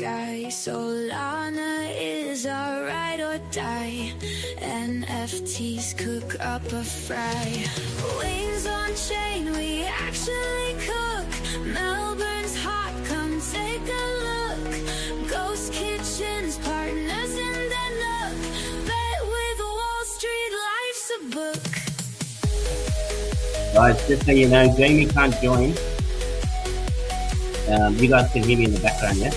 sky. Solana is our ride or die. NFTs cook up a fry. Wings on chain, we actually cook. Melbourne's hot, come take a look. Ghost kitchens, partners in the nook. Bet with Wall Street, life's a book. Guys, just so you know, Jamie can't join. You guys can hear me in the background, yeah?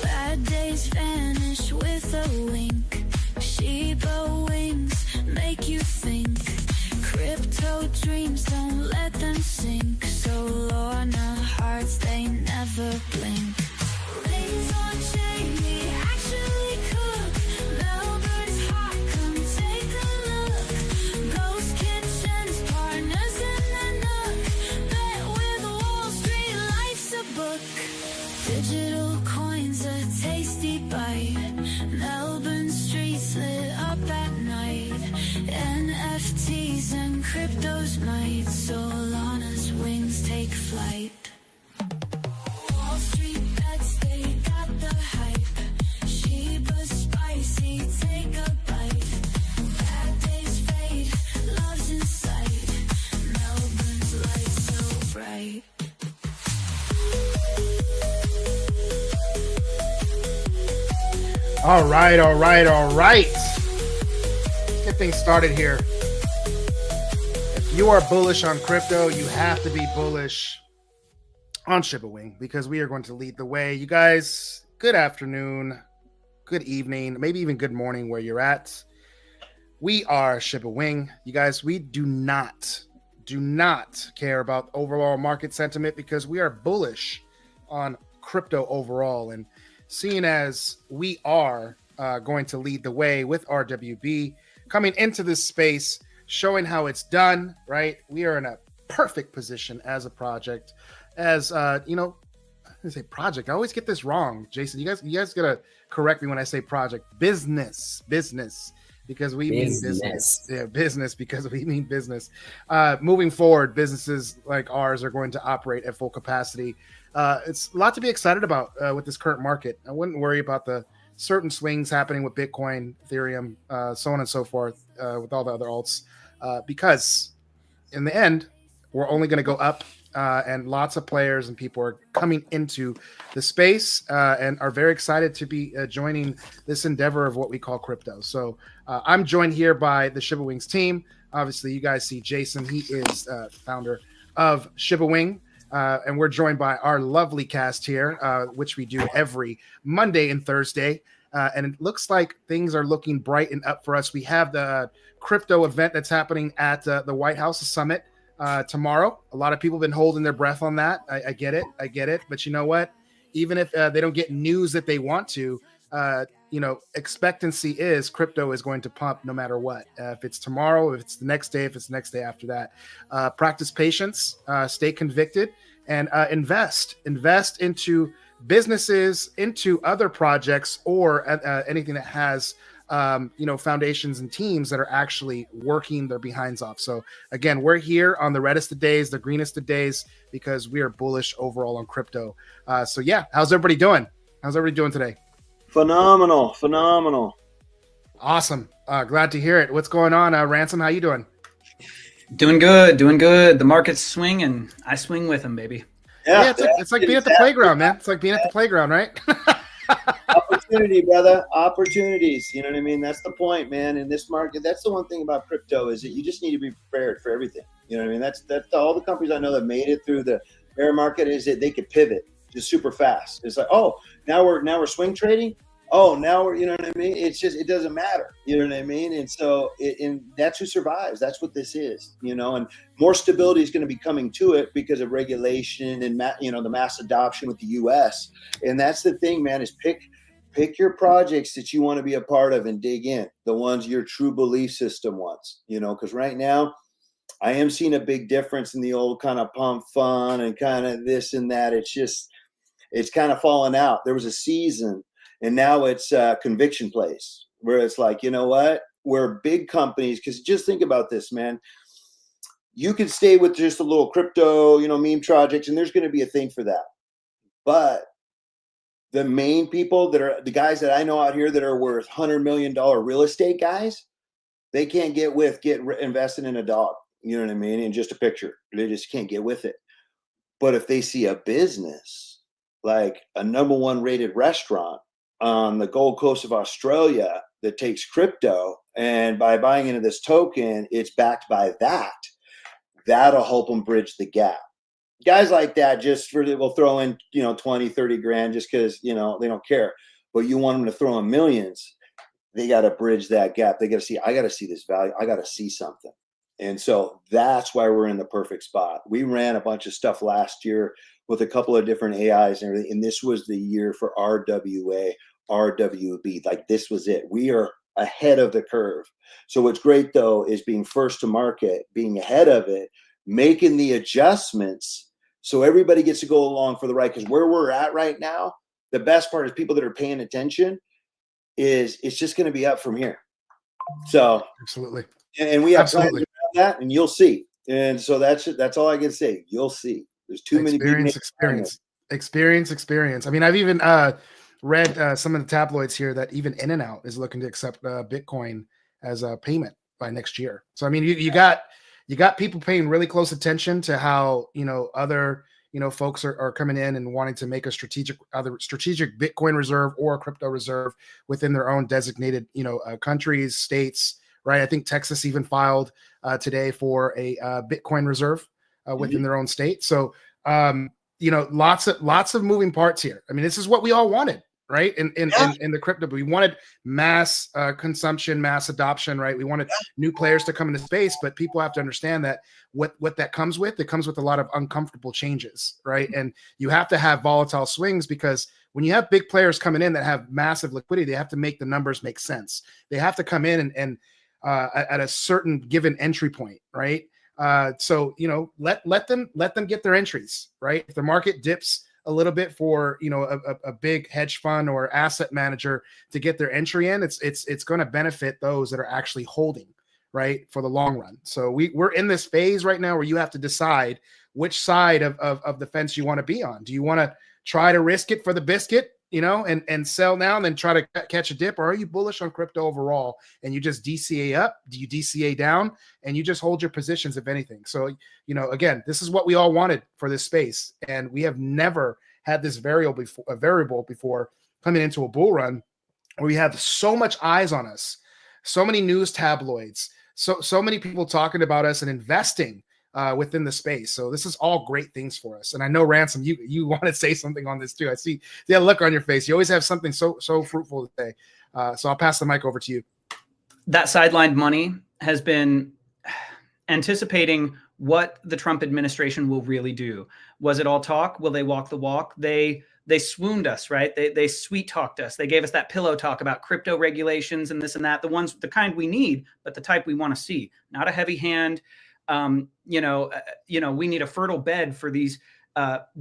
Bad days vanish with a wink. Shiba wings make you think. Crypto dreams, don't let them sink. Solana hearts, they never blink. Wings on chain, we actually cook. Melbourne's hot, come take a look. Ghost kitchens, partners in the nook. Bet with Wall Street, life's a book. Digital coins, a tasty bite. Melbourne streets lit up at night. NFTs and crypto's might. Solana's wings take flight. Wall Street bets, they got the hype. Shiba's spicy, take a bite. Bad days fade, love's in sight. Melbourne's light so bright. All right. Let's get things started here. If you are bullish on crypto, you have to be bullish on Shiba Wing because we are going to lead the way. You guys, good afternoon, good evening, maybe even good morning where you're at. We are Shiba Wing. You guys, we do not care about overall market sentiment because we are bullish on crypto overall. And seeing as we are going to lead the way with RWB coming into this space, showing how it's done, right? We are in a perfect position as a project, as I say project. I always get this wrong, Jason. You guys gotta correct me when I say project. Business, because we mean business. Yeah, business because we mean business. Moving forward, businesses like ours are going to operate at full capacity. It's a lot to be excited about with this current market. I wouldn't worry about the certain swings happening with Bitcoin, Ethereum, so on and so forth, with all the other alts, because in the end, we're only going to go up, and lots of players and people are coming into the space and are very excited to be joining this endeavor of what we call crypto. So I'm joined here by the Shiba Wings team. Obviously, you guys see Jason. He is the founder of Shiba Wing. And we're joined by our lovely cast here, which we do every Monday and Thursday. And it looks like things are looking bright and up for us. We have the crypto event that's happening at the White House Summit tomorrow. A lot of people have been holding their breath on that. I get it. But you know what? Even if they don't get news that they want to, expectancy is crypto is going to pump no matter what. If it's tomorrow, if it's the next day, if it's the next day after that. Practice patience, stay convicted, and invest into businesses, into other projects, or anything that has foundations and teams that are actually working their behinds off. So again, we're here on the reddest of days, the greenest of days, because we are bullish overall on crypto. So yeah, how's everybody doing? How's everybody doing today? Phenomenal. Awesome. Glad to hear it. What's going on, Ransom? How you doing? Doing good. The market's swinging. I swing with them, baby. Yeah, it's like being at the playground, man. It's like being at the playground, right? Opportunity, brother. Opportunities. You know what I mean? That's the point, man. In this market, that's the one thing about crypto is that you just need to be prepared for everything. You know what I mean? That's all the companies I know that made it through the bear market is that they could pivot just super fast. It's like, oh, now we're swing trading. Oh, now we're, you know what I mean? It's just, it doesn't matter. You know what I mean? And so, and that's who survives. That's what this is, and more stability is going to be coming to it because of regulation and, the mass adoption with the US. And that's the thing, man, is pick your projects that you want to be a part of and dig in, the ones your true belief system wants, because right now I am seeing a big difference in the old kind of pump fun and kind of this and that. It's kind of fallen out. There was a season. And now it's conviction plays where it's like, you know what? We're big companies, because just think about this, man. you can stay with just a little crypto, meme projects, and there's going to be a thing for that. But the main people that are the guys that I know out here that are worth $100 million real estate guys, they can't get invested in a dog. You know what I mean? In just a picture, they just can't get with it. But if they see a business like a #1 rated restaurant on the Gold Coast of Australia that takes crypto, and by buying into this token, it's backed by that'll help them bridge the gap. Guys like that will throw in 20, 30 grand just because they don't care. But you want them to throw in millions, they got to bridge that gap. They got to see, I got to see this value, I got to see something. And so that's why we're in the perfect spot. We ran a bunch of stuff last year with a couple of different AIs and everything, and this was the year for RWA, RWB. Like, this was it. We are ahead of the curve. So what's great though is being first to market, being ahead of it, making the adjustments so everybody gets to go along for the ride. Because where we're at right now, the best part is people that are paying attention is it's just going to be up from here. So absolutely, and we have plans around that, and you'll see. And so that's all I can say. You'll see. There's too many experience. I mean, I've even read some of the tabloids here that even In-N-Out is looking to accept Bitcoin as a payment by next year. So I mean, you got people paying really close attention to how other folks are coming in and wanting to make a strategic Bitcoin reserve or a crypto reserve within their own designated countries, states. Right. I think Texas even filed today for a Bitcoin reserve within their own state. So, lots of moving parts here. I mean, this is what we all wanted, right? In the crypto, we wanted mass consumption, mass adoption, right? We wanted new players to come into space, but people have to understand that what that comes with, it comes with a lot of uncomfortable changes, right? And you have to have volatile swings, because when you have big players coming in that have massive liquidity, they have to make the numbers make sense. They have to come in and at a certain given entry point, right? So let them get their entries, right? If the market dips a little bit for a big hedge fund or asset manager to get their entry in, it's going to benefit those that are actually holding, right, for the long run. So we're in this phase right now where you have to decide which side of the fence you want to be on. Do you want to try to risk it for the biscuit, and sell now and then try to catch a dip? Or are you bullish on crypto overall and you just DCA up? Do you DCA down and you just hold your positions, if anything? So, again, this is what we all wanted for this space. And we have never had this variable before coming into a bull run where we have so much eyes on us, so many news tabloids, so many people talking about us and investing within the space. So this is all great things for us. And I know, Ransom, you want to say something on this too. I see the look on your face. You always have something so fruitful to say. So I'll pass the mic over to you. That sidelined money has been anticipating what the Trump administration will really do. Was it all talk? Will they walk the walk? They swooned us, right? They sweet talked us. They gave us that pillow talk about crypto regulations and this and that, the kind we need, but the type we want to see, not a heavy hand. We need a fertile bed for these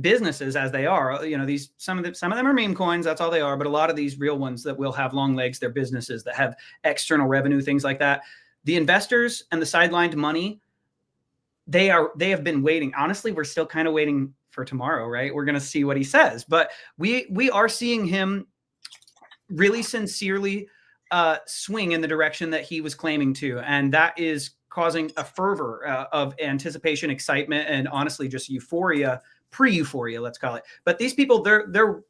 businesses as they are. Some of them are meme coins. That's all they are. But a lot of these real ones that will have long legs, they're businesses that have external revenue, things like that. The investors and the sidelined money, they have been waiting. Honestly, we're still kind of waiting for tomorrow, right? We're going to see what he says, but we are seeing him really sincerely swing in the direction that he was claiming to, and that is causing a fervor of anticipation, excitement, and honestly just euphoria, pre-euphoria, let's call it. But these people, they're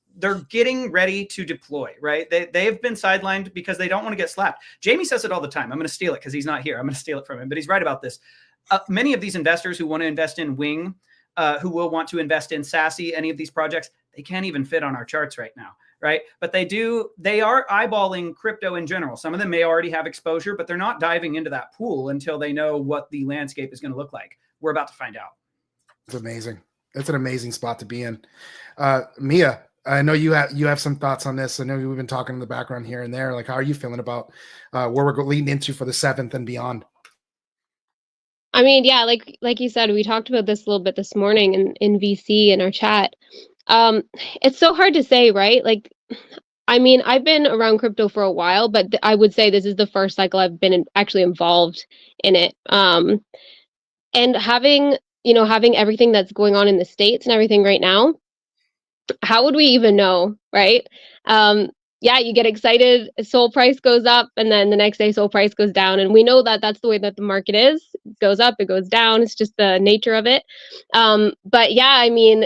getting ready to deploy, right? They have been sidelined because they don't want to get slapped. Jamie says it all the time. I'm going to steal it because he's not here. I'm going to steal it from him, but he's right about this. Many of these investors who want to invest in Wing, who will want to invest in Sassy, any of these projects, they can't even fit on our charts right now. Right. But they are eyeballing crypto in general. Some of them may already have exposure, but they're not diving into that pool until they know what the landscape is going to look like. We're about to find out. It's amazing. It's an amazing spot to be in. Mia, I know you have some thoughts on this. I know we've been talking in the background here and there. Like, how are you feeling about where we're leading into for the 7th and beyond? I mean, yeah, like you said, we talked about this a little bit this morning in VC in our chat. It's so hard to say, right? Like, I mean, I've been around crypto for a while, but I would say this is the first cycle I've been actually involved in it. And having everything that's going on in the States and everything right now, how would we even know, right? Yeah, you get excited, soul price goes up, and then the next day soul price goes down, and we know that that's the way that the market is. It goes up, it goes down. It's just the nature of it. But yeah, I mean,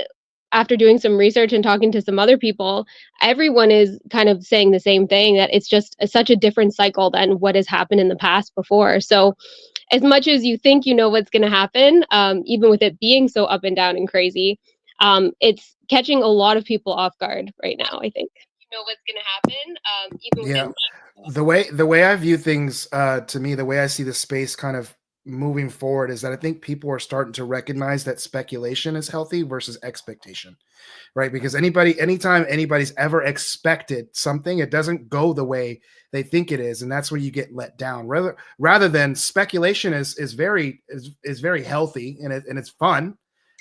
after doing some research and talking to some other people, everyone is kind of saying the same thing, that it's just such a different cycle than what has happened in the past before. So as much as you think you know what's going to happen, even with it being so up and down and crazy, it's catching a lot of people off guard right now, I think. You know what's going to happen, even with Yeah. it. The way I view things, to me, the way I see the space kind of moving forward is that I think people are starting to recognize that speculation is healthy versus expectation, right? Because anytime anybody's ever expected something, it doesn't go the way they think it is, and that's where you get let down. Rather than speculation is very healthy, and it's fun.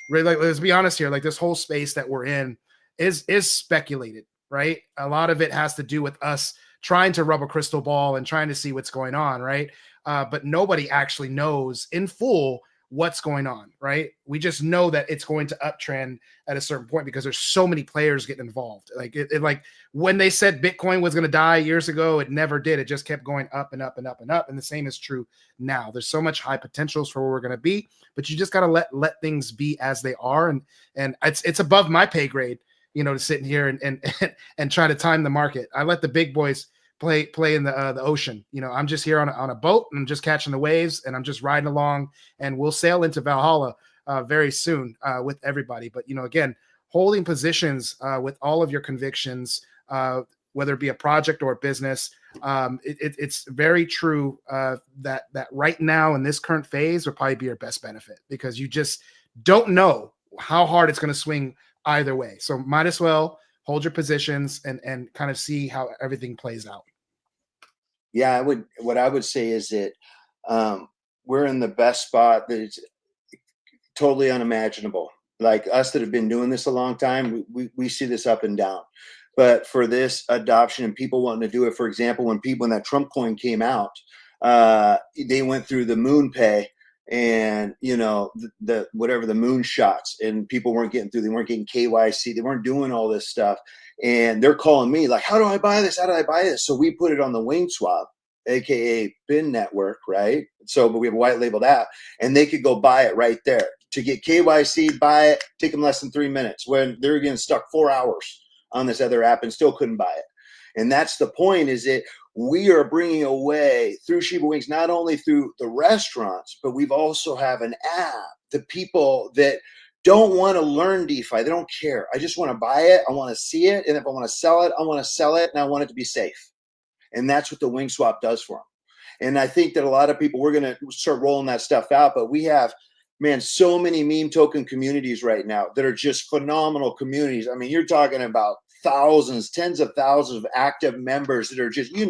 Really, like, let's be honest here. Like, this whole space that we're in is speculated, right? A lot of it has to do with us trying to rub a crystal ball and trying to see what's going on, right? But nobody actually knows in full what's going on, right? We just know that it's going to uptrend at a certain point because there's so many players getting involved. Like like when they said Bitcoin was going to die years ago, it never did. It just kept going up and up and up and up. And the same is true now. There's so much high potentials for where we're going to be, but you just got to let things be as they are. And it's above my pay grade, to sit in here and try to time the market. I let the big boys play in the ocean. I'm just here on a boat, and I'm just catching the waves, and I'm just riding along, and we'll sail into Valhalla very soon with everybody. But again, holding positions with all of your convictions, whether it be a project or a business, it's very true that right now in this current phase will probably be your best benefit, because you just don't know how hard it's going to swing either way. So might as well hold your positions and kind of see how everything plays out. Yeah, what I would say is that we're in the best spot that it's totally unimaginable. Like us that have been doing this a long time, we see this up and down. But for this adoption and people wanting to do it, for example, when that Trump coin came out, they went through the moon pay and the whatever the moon shots, and people weren't getting through. They weren't getting KYC. They weren't doing all this stuff. And they're calling me like, how do I buy this? How do I buy this? So we put it on the WingSwap, aka BIN network, right? So, but we have a white labeled app, and they could go buy it right there. To get KYC, buy it, take them less than 3 minutes, when they're getting stuck 4 hours on this other app and still couldn't buy it. And that's the point, is that we are bringing away through Shiba Wings, not only through the restaurants, but we've also have an app, the people that don't want to learn DeFi. They don't care. I just want to buy it. I want to see it. And if I want to sell it, I want to sell it. And I want it to be safe. And that's what the WingSwap does for them. And I think that a lot of people, we're going to start rolling that stuff out. But we have, so many meme token communities right now that are just phenomenal communities. I mean, you're talking about thousands, tens of thousands of active members that are just, if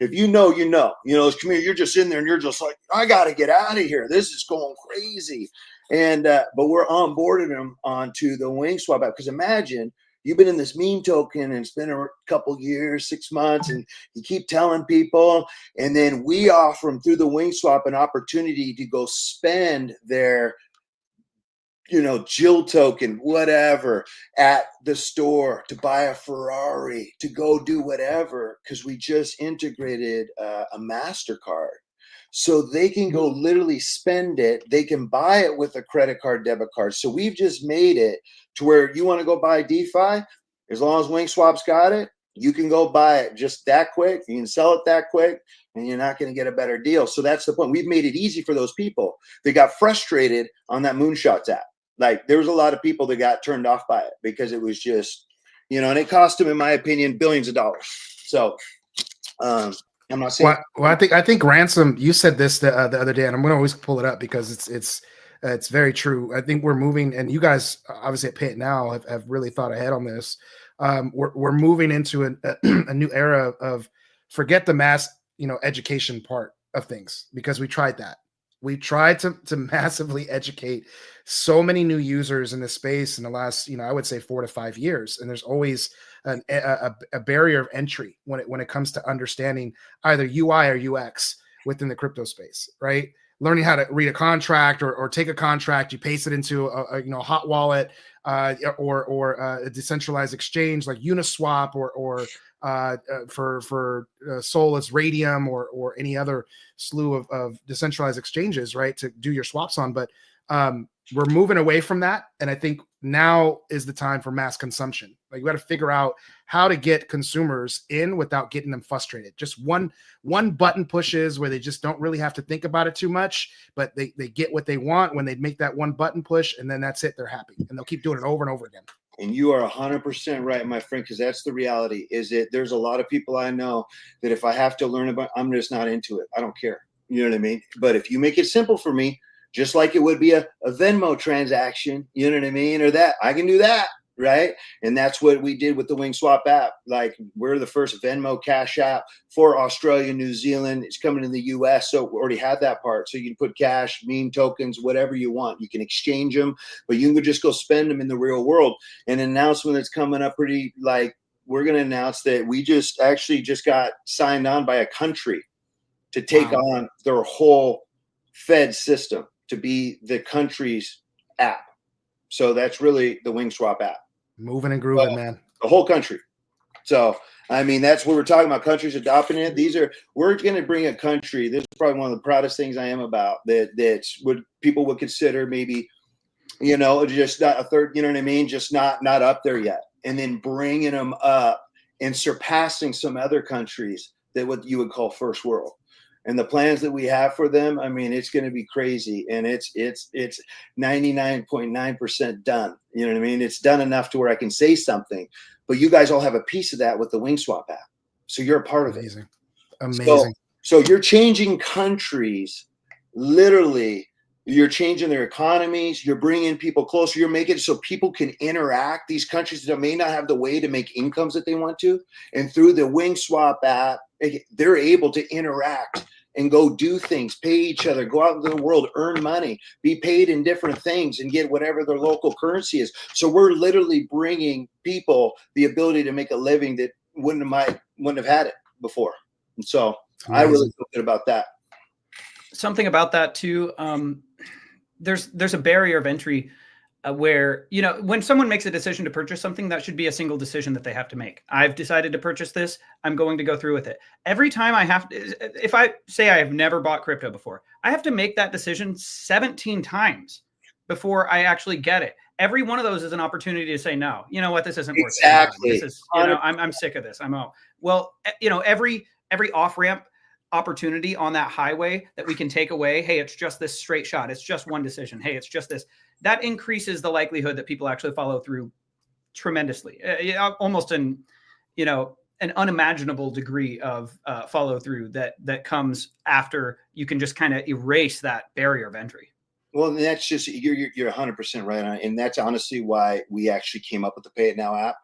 this community, you're just in there and you're just like, I got to get out of here. This is going crazy. And, but we're onboarding them onto the WingSwap app. Because imagine you've been in this meme token and it's been a couple years, 6 months, and you keep telling people, and then we offer them through the WingSwap an opportunity to go spend their Jill token, whatever, at the store, to buy a Ferrari, to go do whatever, because we just integrated a MasterCard. So they can go literally spend it. They can buy it with a credit card, debit card. So we've just made it to where you want to go buy DeFi, as long as WingSwap's got it, you can go buy it just that quick. You can sell it that quick, and you're not going to get a better deal. So that's the point. We've made it easy for those people. They got frustrated on that Moonshots app. Like, there was a lot of people that got turned off by it because it was just, and it cost them, in my opinion, billions of dollars. So I'm not saying. Well, I think Ransom, you said this the other day, and I'm going to always pull it up because it's very true. I think we're moving, and you guys obviously at Pay It Now have really thought ahead on this. We're moving into a new era of forget the mass, education part of things, because we tried that. We tried to massively educate so many new users in this space in the last, I would say 4 to 5 years. And there's always a barrier of entry when it comes to understanding either UI or UX within the crypto space, right? learning how to read a contract or take a contract, you paste it into a hot wallet or a decentralized exchange like Uniswap or for Solus, Radium, or any other slew of decentralized exchanges, right, to do your swaps on. But we're moving away from that, and I think now is the time for mass consumption. Like, you got to figure out how to get consumers in without getting them frustrated. Just one button pushes where they just don't really have to think about it too much, but they get what they want when they make that one button push, and then that's it. They're happy, and they'll keep doing it over and over again. And you are 100% right, my friend, because that's the reality. Is that there's a lot of people I know that if I have to learn about, I'm just not into it. I don't care. You know what I mean? But if you make it simple for me, just like it would be a Venmo transaction, you know what I mean? Or that, I can do that, right? And that's what we did with the WingSwap app. Like, we're the first Venmo Cash app for Australia, New Zealand. It's coming in the US, so we already had that part. So you can put cash, meme tokens, whatever you want. You can exchange them, but you can just go spend them in the real world. And an announcement that's coming up pretty, like, we're going to announce that we just got signed on by a country to take on their whole Fed system, to be the country's app. So that's really the WingSwap app. Moving and grooving, man. The whole country. So, I mean, that's what we're talking about, countries adopting it. We're going to bring a country. This is probably one of the proudest things I am about, that's what people would consider maybe, just not a third, you know what I mean? Just not up there yet. And then bringing them up and surpassing some other countries that what you would call first world. And the plans that we have for them, I mean, it's going to be crazy. And it's 99.9% done. You know what I mean? It's done enough to where I can say something. But you guys all have a piece of that with the WingSwap app. So you're a part of it. Amazing. So you're changing countries. Literally, you're changing their economies. You're bringing people closer. You're making it so people can interact. These countries that may not have the way to make incomes that they want to. And through the WingSwap app, they're able to interact and go do things, pay each other, go out into the world, earn money, be paid in different things, and get whatever their local currency is. So we're literally bringing people the ability to make a living that wouldn't have had it before. And so I really feel good about that. Something about that too. There's a barrier of entry where, when someone makes a decision to purchase something, that should be a single decision that they have to make. I've decided to purchase this. I'm going to go through with it. Every time if I say I have never bought crypto before, I have to make that decision 17 times before I actually get it. Every one of those is an opportunity to say, no, you know what? This isn't worth it. Exactly. This is, I'm sick of this. I'm out. Well, every off-ramp opportunity on that highway that we can take away. Hey, it's just this straight shot. It's just one decision. Hey, it's just this. That increases the likelihood that people actually follow through tremendously, almost an unimaginable degree of follow through that comes after you can just kind of erase that barrier of entry. Well, that's just, you're 100% right on. And that's honestly why we actually came up with the Pay It Now app,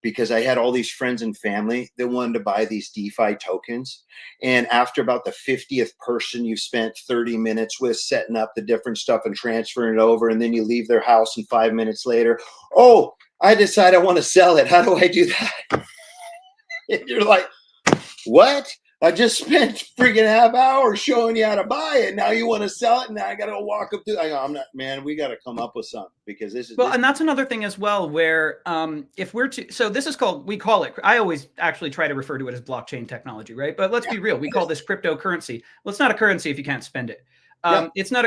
because I had all these friends and family that wanted to buy these DeFi tokens. And after about the 50th person you spent 30 minutes with setting up the different stuff and transferring it over, and then you leave their house and 5 minutes later, oh, I decide I want to sell it. How do I do that? And you're like, what? I just spent freaking half hour showing you how to buy it. Now you want to sell it. Now I got to walk up to. I'm not, man. We got to come up with something, because this is. Well, and that's another thing as well, where if we're to, so this is called, we call it. I always actually try to refer to it as blockchain technology, right? But let's be real. We call this cryptocurrency. Well, it's not a currency if you can't spend it. It's not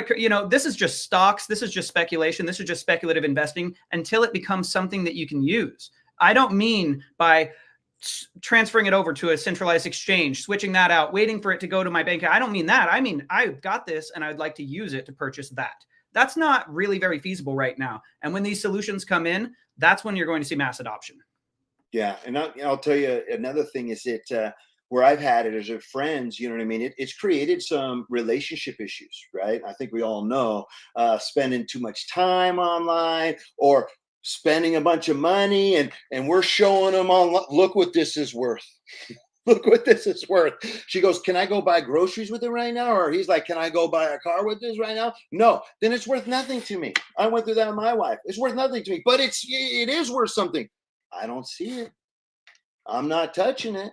this is just stocks. This is just speculation. This is just speculative investing until it becomes something that you can use. I don't mean by transferring it over to a centralized exchange, switching that out, waiting for it to go to my bank. I don't mean that. I mean, I've got this and I'd like to use it to purchase that. That's not really very feasible right now. And when these solutions come in, that's when you're going to see mass adoption. Yeah. And I'll tell you another thing is that where I've had it as a friends, you know what I mean? It's created some relationship issues, right? I think we all know spending too much time online or spending a bunch of money, and we're showing them on, look what this is worth. Look what this is worth. She goes, can I go buy groceries with it right now? Or he's like, can I go buy a car with this right now? No, then it's worth nothing to me. I went through that with my wife. It's worth nothing to me, but it is worth something. I don't see it. I'm not touching it.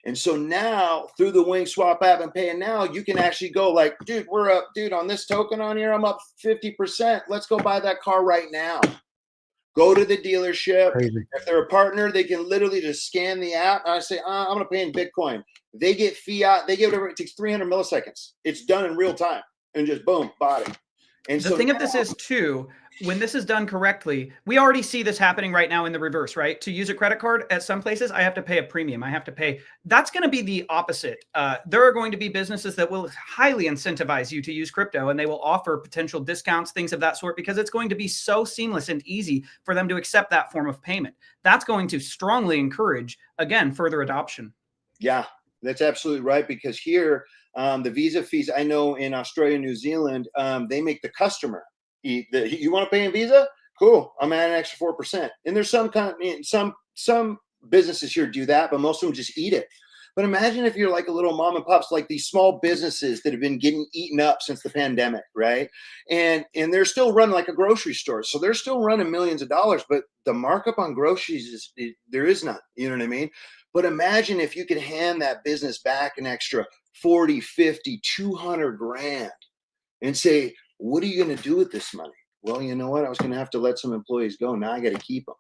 And so now through the Wing Swap app and Pay Now, you can actually go like, dude, we're up, dude, on this token on here, I'm up 50%. Let's go buy that car right now. Go to the dealership. Crazy. If they're a partner, they can literally just scan the app. And I say, I'm going to pay in Bitcoin. They get fiat. They get whatever. It takes 300 milliseconds. It's done in real time. And just boom, bought it. And the thing of this is too, when this is done correctly, we already see this happening right now in the reverse, right? To use a credit card at some places, I have to pay a premium. I have to pay. That's going to be the opposite. There are going to be businesses that will highly incentivize you to use crypto, and they will offer potential discounts, things of that sort, because it's going to be so seamless and easy for them to accept that form of payment. That's going to strongly encourage, again, further adoption. Yeah, that's absolutely right. Because here, the Visa fees, I know in Australia, New Zealand, they make the customer eat. You want to pay in Visa? Cool. I'm at an extra 4%. And there's some businesses here do that, but most of them just eat it. But imagine if you're like a little mom and pops, like these small businesses that have been getting eaten up since the pandemic, right? And they're still running like a grocery store. So they're still running millions of dollars, but the markup on groceries there is none. You know what I mean? But imagine if you could hand that business back an extra 40, 50, 200 grand and say, what are you going to do with this money? Well, you know what? I was going to have to let some employees go. Now I got to keep them.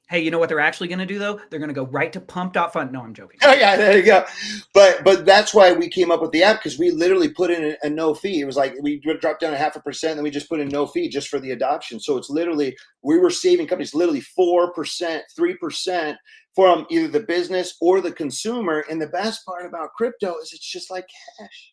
Hey, you know what they're actually going to do, though? They're going to go right to pump.fund. No, I'm joking. Oh, yeah, there you go. But that's why we came up with the app, because we literally put in a no fee. It was like we dropped down 0.5%, and then we just put in no fee just for the adoption. So it's literally, we were saving companies literally 4%, 3% from either the business or the consumer. And the best part about crypto is it's just like cash.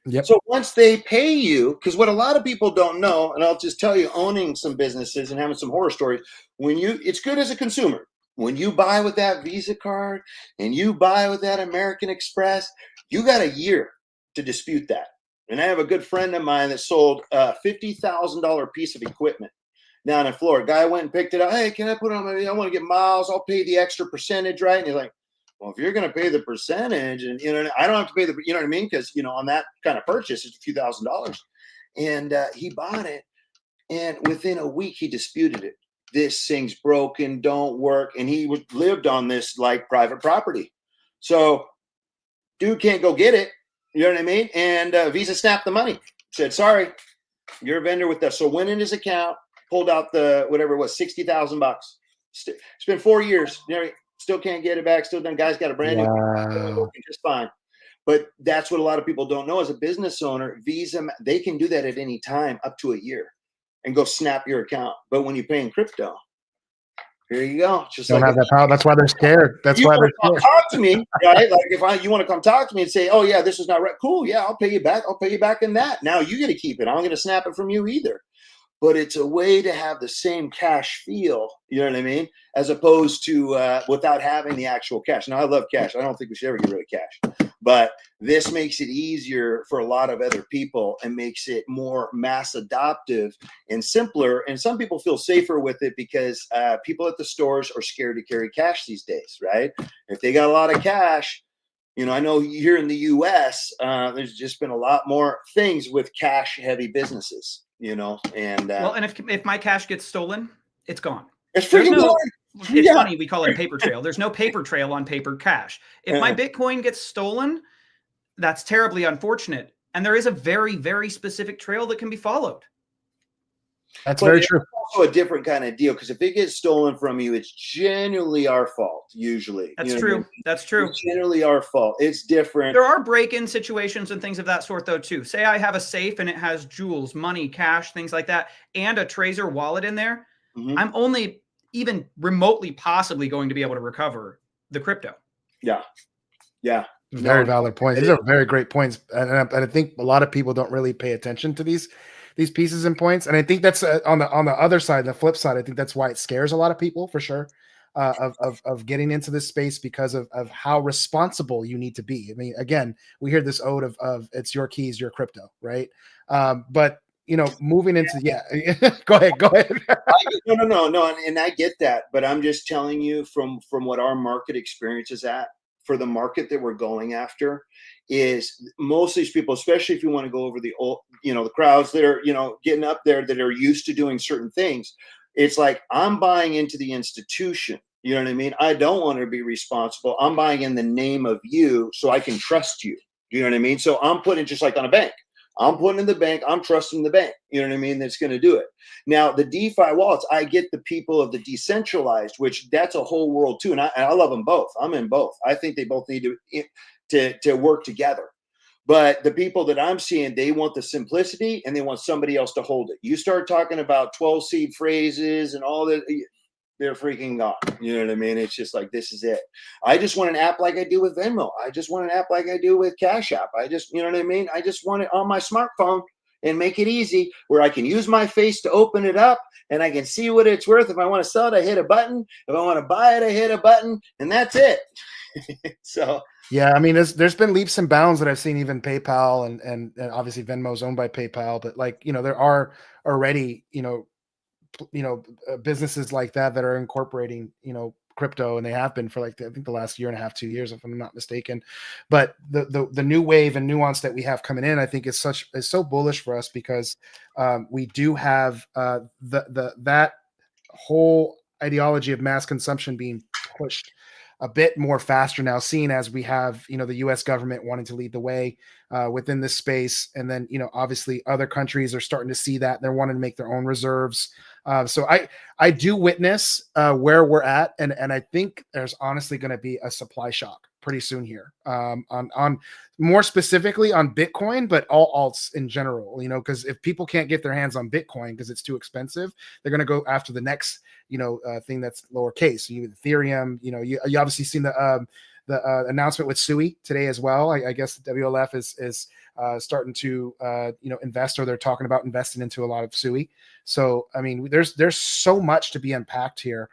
Yep. So once they pay you, because what a lot of people don't know, and I'll just tell you, owning some businesses and having some horror stories, it's good as a consumer. When you buy with that Visa card and you buy with that American Express, you got a year to dispute that. And I have a good friend of mine that sold a $50,000 piece of equipment down in Florida. Guy went and picked it up. Hey, can I put it on my, I want to get miles. I'll pay the extra percentage, right? And he's like, well, if you're going to pay the percentage, and I don't have to pay the, you know what I mean? Because on that kind of purchase, it's a few $1,000s. And he bought it, and within a week he disputed it. This thing's broken, don't work, and he lived on this like private property. So, dude can't go get it. You know what I mean? And Visa snapped the money. Said, sorry, you're a vendor with us. So went in his account, pulled out the whatever it was, $60,000. It's been 4 years. Still can't get it back. Still done. Guys got a brand new, just fine. But that's what a lot of people don't know. As a business owner, Visa, they can do that at any time, up to a year, and go snap your account. But when you pay in crypto, here you go. Just don't like have that power. That's why they're scared. That's why they're scared. Talk to me, right? Like if you want to come talk to me and say, "Oh yeah, this is not right." Cool, yeah, I'll pay you back. I'll pay you back in that. Now you get to keep it. I'm going to snap it from you either. But it's a way to have the same cash feel, you know what I mean, as opposed to without having the actual cash. Now, I love cash. I don't think we should ever get rid of cash. But this makes it easier for a lot of other people and makes it more mass adoptive and simpler. And some people feel safer with it because people at the stores are scared to carry cash these days, right? If they got a lot of cash, I know here in the U.S., there's just been a lot more things with cash-heavy businesses. And if my cash gets stolen, it's gone. It's freaking It's funny, we call it a paper trail. There's no paper trail on paper cash. If my Bitcoin gets stolen, that's terribly unfortunate. And there is a very, very specific trail that can be followed. That's very true. Also a different kind of deal, because if it gets stolen from you, it's genuinely our fault. Usually, that's true. I mean? That's true. It's generally our fault. It's different. There are break-in situations and things of that sort, though, too. Say I have a safe and it has jewels, money, cash, things like that, and a Trezor wallet in there. Mm-hmm. I'm only even remotely possibly going to be able to recover the crypto. Yeah. Very valid points. These are very great points, and I think a lot of people don't really pay attention to these pieces and points. And I think that's on the other side, the flip side, I think that's why it scares a lot of people for sure, of getting into this space, because of how responsible you need to be. I mean, again, we hear this ode of it's your keys, your crypto, right? But moving into go ahead. No, and I get that, but I'm just telling you from what our market experience is at, for the market that we're going after, is most of these people, especially if you want to go over the old, the crowds that are, getting up there that are used to doing certain things. It's like, I'm buying into the institution. You know what I mean? I don't want to be responsible. I'm buying in the name of you so I can trust you. You know what I mean? So I'm putting just like on a bank. I'm putting in the bank. I'm trusting the bank. You know what I mean? That's going to do it. Now, the DeFi wallets, I get the people of the decentralized, which that's a whole world too. And I love them both. I'm in both. I think they both need to work together. But the people that I'm seeing, they want the simplicity and they want somebody else to hold it. You start talking about 12 seed phrases and all that, they're freaking gone. You know what I mean? It's just like, this is it. I just want an app like I do with Venmo. I just want an app like I do with Cash App. I just, you know what I mean? I just want it on my smartphone and make it easy where I can use my face to open it up and I can see what it's worth. If I want to sell it, I hit a button. If I want to buy it, I hit a button, and that's it. So yeah, I mean, there's been leaps and bounds that I've seen, even PayPal and obviously Venmo is owned by PayPal, but like, you know, there are already, businesses like that are incorporating, crypto, and they have been for like I think the last year and a half, 2 years, if I'm not mistaken. But the new wave and nuance that we have coming in, I think is so bullish for us because we do have that whole ideology of mass consumption being pushed a bit more faster now, seen as we have, the U.S. government wanting to lead the way within this space. And then, obviously other countries are starting to see that they're wanting to make their own reserves. So I do witness where we're at. And I think there's honestly going to be a supply shock pretty soon here on more specifically on Bitcoin, but all alts in general, because if people can't get their hands on Bitcoin because it's too expensive, they're going to go after the next, thing that's lowercase. So Ethereum, you obviously seen the announcement with Sui today as well. I guess the WLF is starting to, invest, or they're talking about investing into a lot of Sui. So, I mean, there's so much to be unpacked here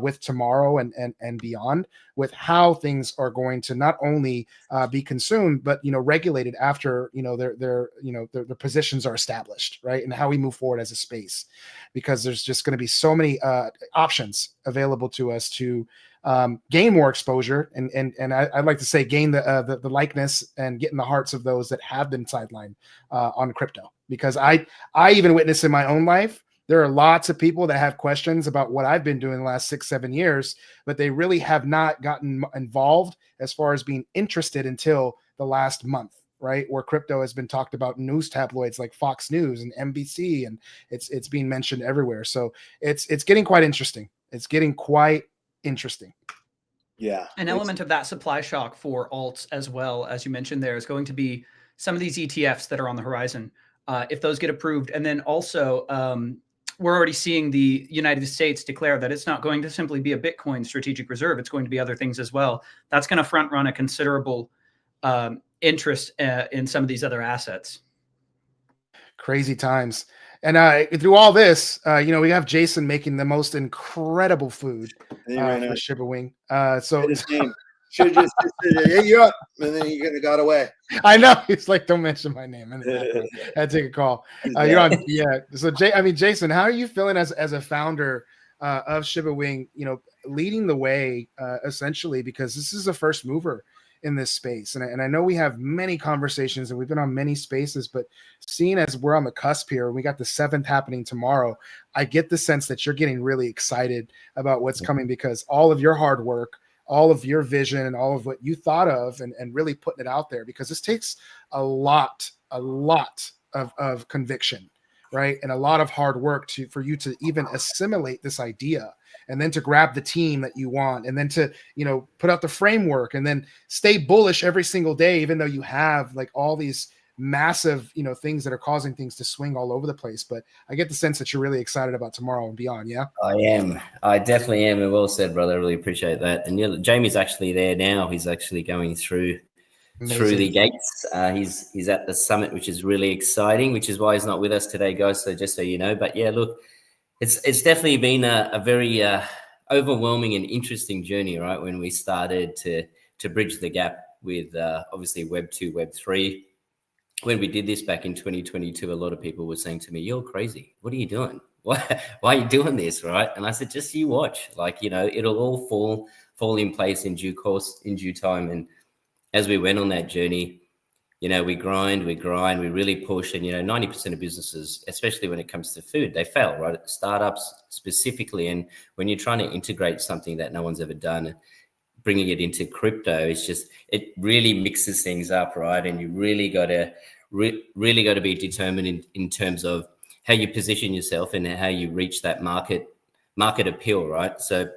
with tomorrow and beyond, with how things are going to not only be consumed, but, regulated after, their positions are established, right? And how we move forward as a space, because there's just going to be so many options available to us to gain more exposure. And I'd like to say gain the likeness and get in the hearts of those that have been sidelined on crypto, because I even witnessed in my own life, there are lots of people that have questions about what I've been doing the last 6-7 years, but they really have not gotten involved as far as being interested until the last month, right? Where crypto has been talked about in news tabloids like Fox News and NBC, and it's being mentioned everywhere. So it's getting quite interesting. It's getting quite interesting. Yeah. An element of that supply shock for alts, as well as you mentioned, there is going to be some of these ETFs that are on the horizon. If those get approved, and then also we're already seeing the United States declare that it's not going to simply be a Bitcoin strategic reserve. It's going to be other things as well. That's going to front run a considerable interest in some of these other assets. Crazy times. And through all this, we have Jason making the most incredible food for Shiba Wing. So should have just said, hey, you're up, and then you got away. I know. It's like, don't mention my name. And I had to take a call. You're on. Yeah. So Jason, how are you feeling as a founder of Shiba Wing? Leading the way essentially, because this is a first mover in this space. And I know we have many conversations and we've been on many spaces, but seeing as we're on the cusp here, we got the 7th happening tomorrow, I get the sense that you're getting really excited about what's coming, because all of your hard work, all of your vision, and all of what you thought of and really putting it out there, because this takes a lot of conviction, right? And a lot of hard work for you to even assimilate this idea, and then to grab the team that you want, and then to, put out the framework, and then stay bullish every single day, even though you have like all these massive, things that are causing things to swing all over the place. But I get the sense that you're really excited about tomorrow and beyond. Yeah, I am. I definitely am. And well said, brother. I really appreciate that. And Jamie's actually there now. He's actually going through the gates. He's at the summit, which is really exciting, which is why he's not with us today, guys. So just so you know, but yeah, look, it's definitely been a very overwhelming and interesting journey, right? When we started to bridge the gap with obviously Web 2, Web 3. When we did this back in 2022, a lot of people were saying to me, "You're crazy. What are you doing? Why are you doing this?" Right? And I said, "Just you watch. Like, it'll all fall in place in due course, in due time." And as we went on that journey, we grind, we really push. And, 90% of businesses, especially when it comes to food, they fail, right? Startups specifically. And when you're trying to integrate something that no one's ever done, bringing it into crypto, it really mixes things up, right? And you really got to be determined in terms of how you position yourself and how you reach that market appeal, right? So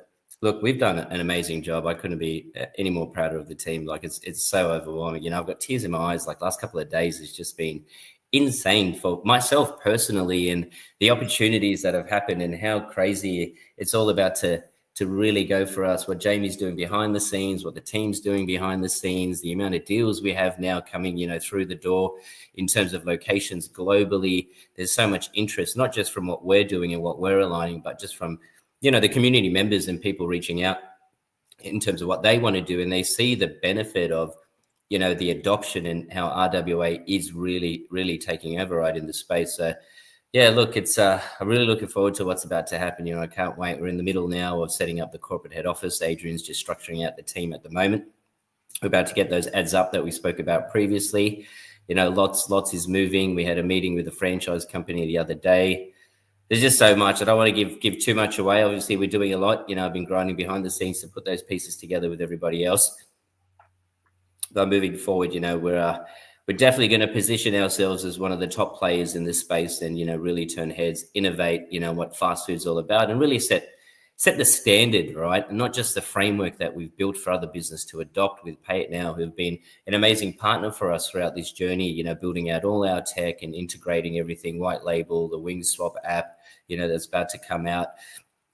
look, we've done an amazing job. I couldn't be any more prouder of the team. Like it's so overwhelming. I've got tears in my eyes. Like last couple of days has just been insane for myself personally, and the opportunities that have happened and how crazy it's all about to really go for us. What Jamie's doing behind the scenes, what the team's doing behind the scenes, the amount of deals we have now coming, through the door in terms of locations globally. There's so much interest, not just from what we're doing and what we're aligning, but just from the community members and people reaching out in terms of what they want to do. And they see the benefit of, the adoption and how RWA is really, really taking over right in the space. So yeah, look, I'm really looking forward to what's about to happen. I can't wait. We're in the middle now of setting up the corporate head office. Adrian's just structuring out the team at the moment. We're about to get those ads up that we spoke about previously. Lots is moving. We had a meeting with a franchise company the other day. There's just so much. I don't want to give too much away. Obviously, we're doing a lot. I've been grinding behind the scenes to put those pieces together with everybody else. But moving forward, we're definitely going to position ourselves as one of the top players in this space and, really turn heads, innovate, what fast food's all about, and really set the standard, right? And not just the framework that we've built for other business to adopt with Pay It Now, who've been an amazing partner for us throughout this journey, building out all our tech and integrating everything, white label, the Wingswap app, that's about to come out.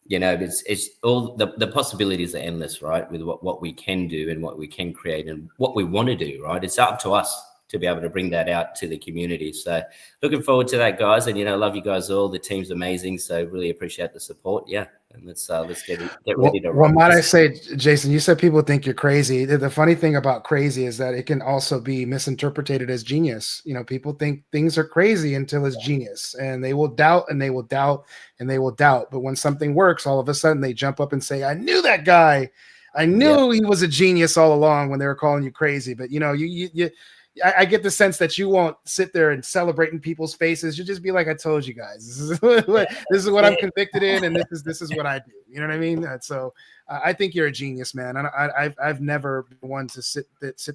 It's all the possibilities are endless, right? With what we can do and what we can create and what we want to do, right? It's up to us to be able to bring that out to the community. So looking forward to that, guys. And, love you guys all. The team's amazing. So really appreciate the support. Yeah. And let's get ready to roll. Well, might I say, Jason, you said people think you're crazy. The funny thing about crazy is that it can also be misinterpreted as genius. People think things are crazy until it's genius, and they will doubt and they will doubt and they will doubt. But when something works, all of a sudden they jump up and say, I knew that guy. I knew he was a genius all along when they were calling you crazy. But, I get the sense that you won't sit there and celebrate in people's faces. You'll just be like, I told you guys, this is what I'm convicted in. And this is what I do. You know what I mean? So I think you're a genius, man. And I've never been one to sit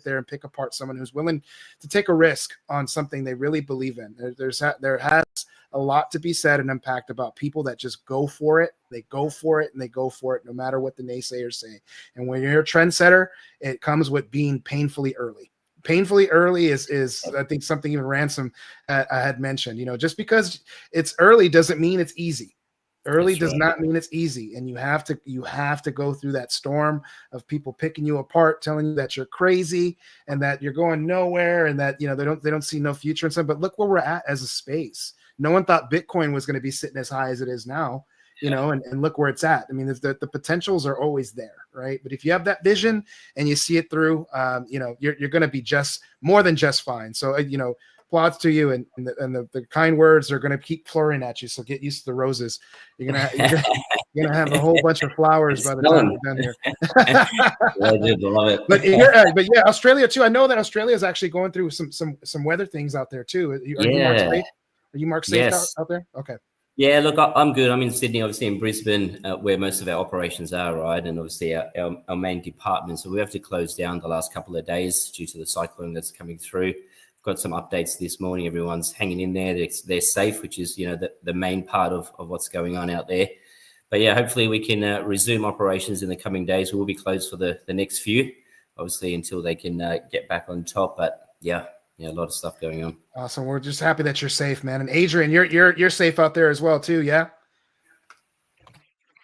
there and pick apart someone who's willing to take a risk on something they really believe in. There has a lot to be said and unpacked about people that just go for it. They go for it and they go for it no matter what the naysayers say. And when you're a trendsetter, it comes with being painfully early. Painfully early is I think something even Ransom I had mentioned. Just because it's early doesn't mean it's easy. Early does not mean it's easy, and you have to go through that storm of people picking you apart, telling you that you're crazy and that you're going nowhere, and that they don't see no future and stuff. But look where we're at as a space. No one thought Bitcoin was going to be sitting as high as it is now. And look where it's at. I mean, the potentials are always there, right? But if you have that vision and you see it through, you're going to be just more than just fine. So, applause to you, and the kind words are going to keep pouring at you. So get used to the roses. You're gonna have a whole bunch of flowers by the time we're done here. I did love it. But yeah, Australia too. I know that Australia is actually going through some weather things out there too. Are you Mark safe? Are you Mark safe out there? Okay. Yeah, look, I'm good. I'm in Sydney, obviously in Brisbane, where most of our operations are, right? And obviously our main department. So we have to close down the last couple of days due to the cyclone that's coming through. Got some updates this morning. Everyone's hanging in there. They're safe, which is, the main part of what's going on out there. But yeah, hopefully we can resume operations in the coming days. We'll be closed for the next few, obviously, until they can get back on top. But yeah, a lot of stuff going on. Awesome. We're just happy that you're safe, man. And Adrian, you're safe out there as well too, yeah?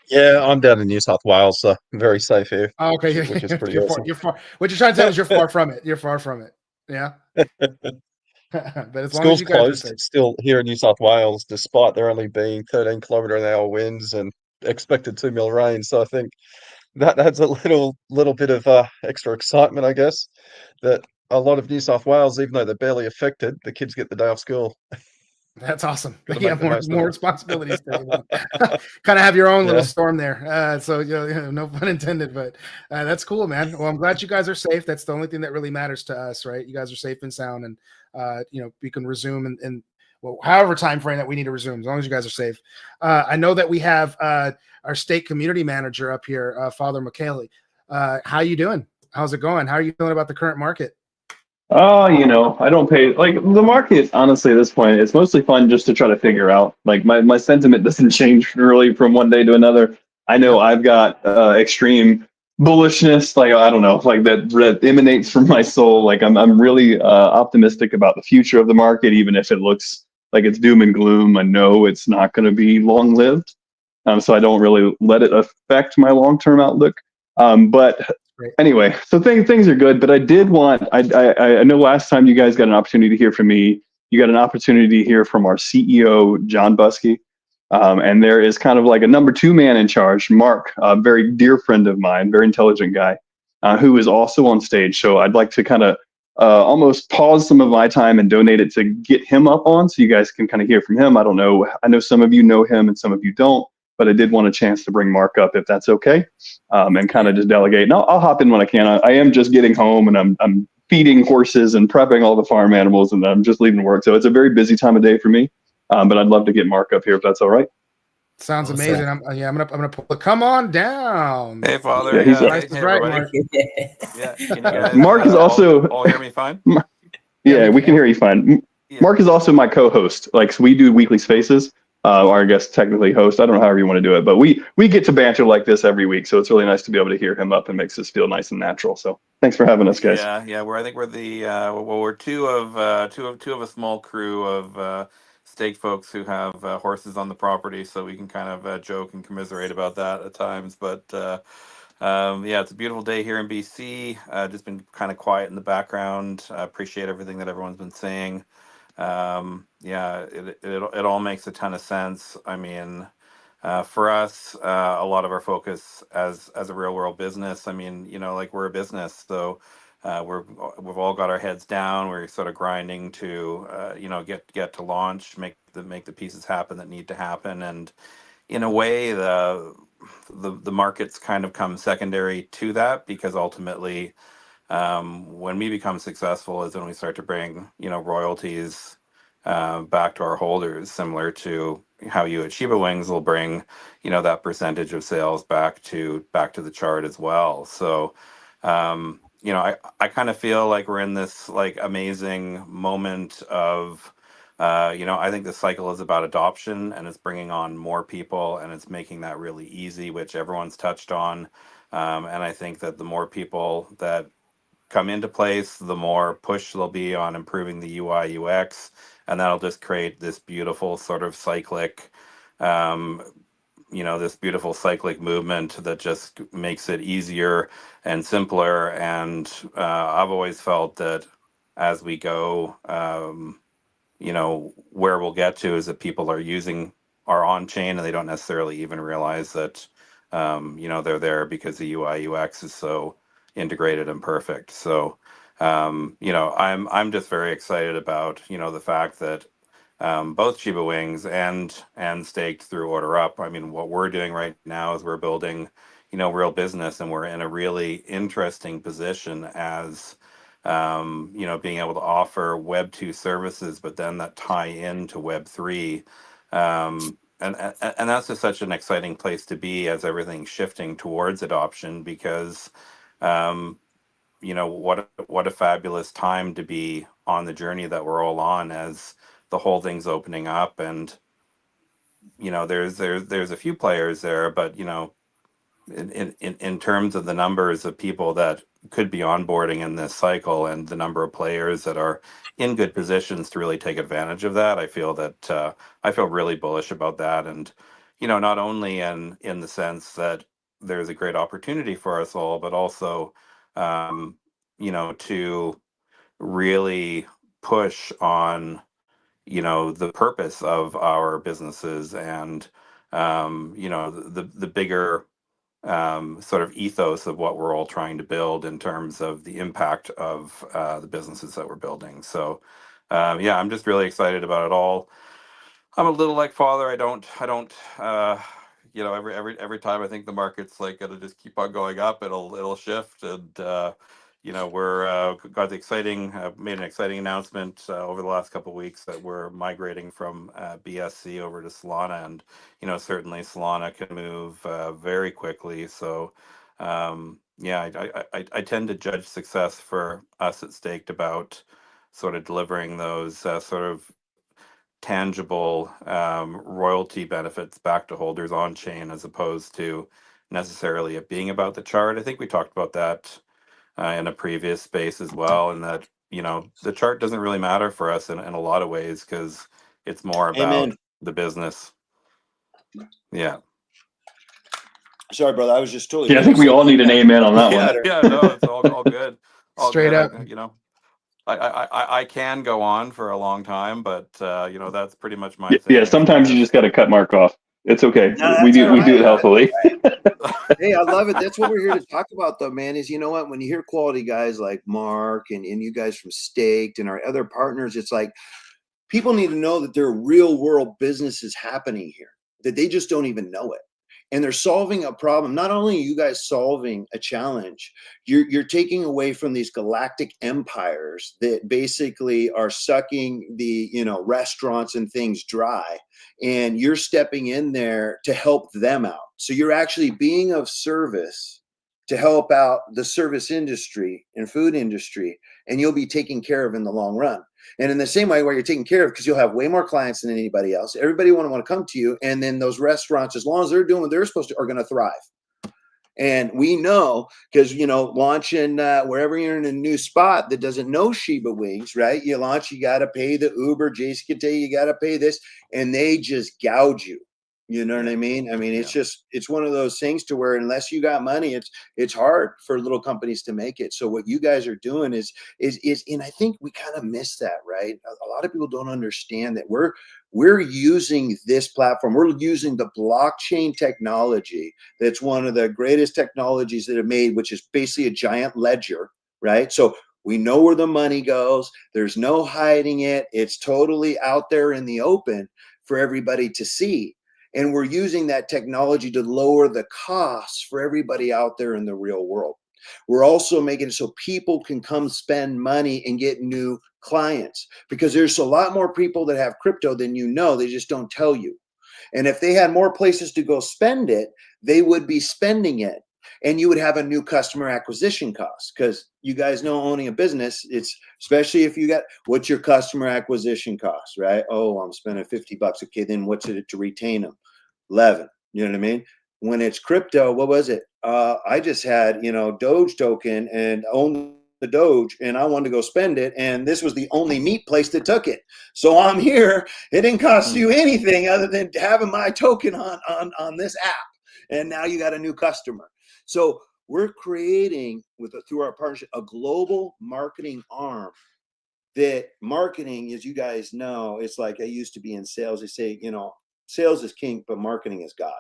Yeah, I'm down in New South Wales, so I'm very safe here. Oh, okay, which is pretty you're awesome. Far, you're far. What you're trying to tell us, you're far from it. You're far from it. Yeah. But as long as you guys closed still here in New South Wales, despite there only being 13-kilometre-an-hour winds and expected 2 mil rain. So I think that adds a little bit of extra excitement, I guess, that a lot of New South Wales, even though they're barely affected, the kids get the day off school. That's awesome. Gotta You make have the most of more it. responsibilities today. Kind of have your own little Yeah. storm there. So, no pun intended, but that's cool, man. Well, I'm glad you guys are safe. That's the only thing that really matters to us, right? You guys are safe and sound, and we can resume in well, however time frame that we need to resume, as long as you guys are safe. I know that we have our state community manager up here, Father McKaylee. How you doing? How's it going? How are you feeling about the current market? Oh, I don't pay like the market, honestly, at this point, it's mostly fun just to try to figure out. Like my sentiment doesn't change really from one day to another. I know Yep. I've got extreme bullishness, like I don't know, like that emanates from my soul. Like I'm really optimistic about the future of the market, even if it looks like it's doom and gloom. I know it's not going to be long lived. So I don't really let it affect my long-term outlook. But Great. anyway, so things are good. But I did want, I know last time you guys got an opportunity to hear from me, you got an opportunity to hear from our CEO, John Buskey. And there is kind of like a number two man in charge, Mark, a very dear friend of mine, very intelligent guy, who is also on stage. So I'd like to kind of almost pause some of my time and donate it to get him up on so you guys can kind of hear from him. I don't know. I know some of you know him and some of you don't, but I did want a chance to bring Mark up if that's okay, and kind of just delegate. And I'll hop in when I can. I am just getting home and I'm feeding horses and prepping all the farm animals, and I'm just leaving work. So it's a very busy time of day for me. But I'd love to get Mark up here if that's all right. Sounds Awesome. amazing. I'm gonna pull it. Come on down. Hey, Father. Yeah, he's Yeah, Price hey, is hey, right, everybody. Mark. Yeah, can you guys Mark is also all hear me fine? Yeah, we can hear you fine. Yeah. Mark is also my co-host. Like, so we do weekly spaces. Or I guess technically host. I don't know however you want to do it, but we get to banter like this every week, so it's really nice to be able to hear him up and makes us feel nice and natural. So thanks for having us, guys. Yeah. I think we're the we're two of a small crew of stake folks who have horses on the property, so we can kind of joke and commiserate about that at times. But yeah, it's a beautiful day here in BC. Just been kind of quiet in the background. I appreciate everything that everyone's been saying. Yeah, it all makes a ton of sense. I mean, for us, a lot of our focus as a real world business. I mean, like we're a business, so we've all got our heads down. We're sort of grinding to get to launch, make the pieces happen that need to happen, and in a way, the markets kind of come secondary to that because ultimately when we become successful is when we start to bring royalties back to our holders, similar to how you at Shiba Wings will bring that percentage of sales back to the chart as well. So I kind of feel like we're in this like amazing moment of I think the cycle is about adoption, and it's bringing on more people, and it's making that really easy, which everyone's touched on. And I think that the more people that come into place, the more push there'll be on improving the UI UX, and that'll just create this beautiful sort of cyclic, um, this beautiful cyclic movement that just makes it easier and simpler. And I've always felt that as we go, where we'll get to is that people are on chain and they don't necessarily even realize that, they're there because the UI UX is so integrated and perfect. So, I'm just very excited about, the fact that both Shiba Wings and Staked through Order Up. I mean, what we're doing right now is we're building, real business, and we're in a really interesting position as being able to offer Web 2 services, but then that tie into Web 3. And that's just such an exciting place to be as everything's shifting towards adoption because, what a fabulous time to be on the journey that we're all on as the whole thing's opening up. And, there's a few players there, but, in terms of the numbers of people that could be onboarding in this cycle and the number of players that are in good positions to really take advantage of that, I feel really bullish about that. And not only in the sense that there's a great opportunity for us all, but also to really push on the purpose of our businesses and the bigger sort of ethos of what we're all trying to build in terms of the impact of the businesses that we're building. So, yeah, I'm just really excited about it all. I'm a little like father. You know, every time I think the market's like gonna just keep on going up, it'll shift. And you know, we're got the exciting made an exciting announcement over the last couple of weeks that we're migrating from BSC over to Solana, and you know, certainly Solana can move very quickly. So yeah, I tend to judge success for us at Staked about sort of delivering those sort of tangible royalty benefits back to holders on chain, as opposed to necessarily it being about the chart. I think we talked about that in a previous space as well, and that you know the chart doesn't really matter for us in a lot of ways because it's more about Amen. the business. Yeah. Sorry, brother. I was just totally. Yeah, I think we all need an amen on that one. Yeah, no, it's all good. All Straight good. up. You know, I can go on for a long time, but you know, that's pretty much my Yeah, thing. sometimes you just got to cut Mark off. It's okay. No, We that's all do it right. healthily. Hey, I love it. That's what we're here to talk about, though, man. Is you know what? When you hear quality guys like Mark and you guys from Staked and our other partners, it's like people need to know that there are real world businesses happening here, that they just don't even know it. And they're solving a problem. Not only are you guys solving a challenge, you're taking away from these galactic empires that basically are sucking the, you know, restaurants and things dry, and you're stepping in there to help them out. So you're actually being of service to help out the service industry and food industry, and you'll be taken care of in the long run. And in the same way, where you're taken care of, because you'll have way more clients than anybody else. Everybody want to come to you, and then those restaurants, as long as they're doing what they're supposed to, are going to thrive. And we know, because you know, launching wherever you're in a new spot that doesn't know Shiba Wings, right? You launch, you got to pay the Uber. Jason can tell you, you got to pay this, and they just gouge you. You know what I mean? I mean, it's just, it's one of those things to where unless you got money, it's hard for little companies to make it. So what you guys are doing is, and I think we kind of miss that, right? A lot of people don't understand that we're using this platform. We're using the blockchain technology. That's one of the greatest technologies that have made, which is basically a giant ledger, right? So we know where the money goes. There's no hiding it. It's totally out there in the open for everybody to see. And we're using that technology to lower the costs for everybody out there in the real world. We're also making it so people can come spend money and get new clients, because there's a lot more people that have crypto than you know. They just don't tell you. And if they had more places to go spend it, they would be spending it. And you would have a new customer acquisition cost, because you guys know, owning a business, it's especially if you got, what's your customer acquisition cost, right? Oh, I'm spending $50. Okay, then what's it to retain them? 11. You know what I mean? When it's crypto, what was it? I just had, you know, Doge token and owned the Doge, and I wanted to go spend it, and this was the only meat place that took it. So I'm here. It didn't cost you anything other than having my token on this app, and now you got a new customer. So we're creating through our partnership a global marketing arm. That marketing, as you guys know, it's like, I used to be in sales. They say, you know, sales is king, but marketing is God.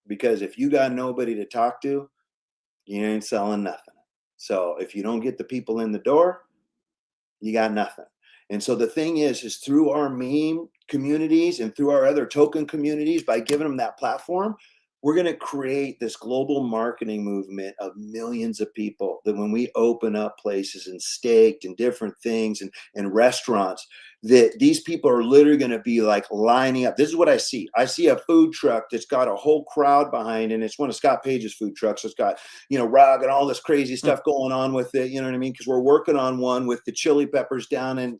Because if you got nobody to talk to, you ain't selling nothing. So if you don't get the people in the door, you got nothing. And so the thing is through our meme communities and through our other token communities, by giving them that platform, we're going to create this global marketing movement of millions of people that when we open up places and Staked and different things and restaurants, that these people are literally going to be like lining up. This is what I see. I see a food truck that's got a whole crowd behind, and it's one of Scott Page's food trucks. So it's got, you know, rug and all this crazy stuff going on with it. You know what I mean? Because we're working on one with the chili peppers down in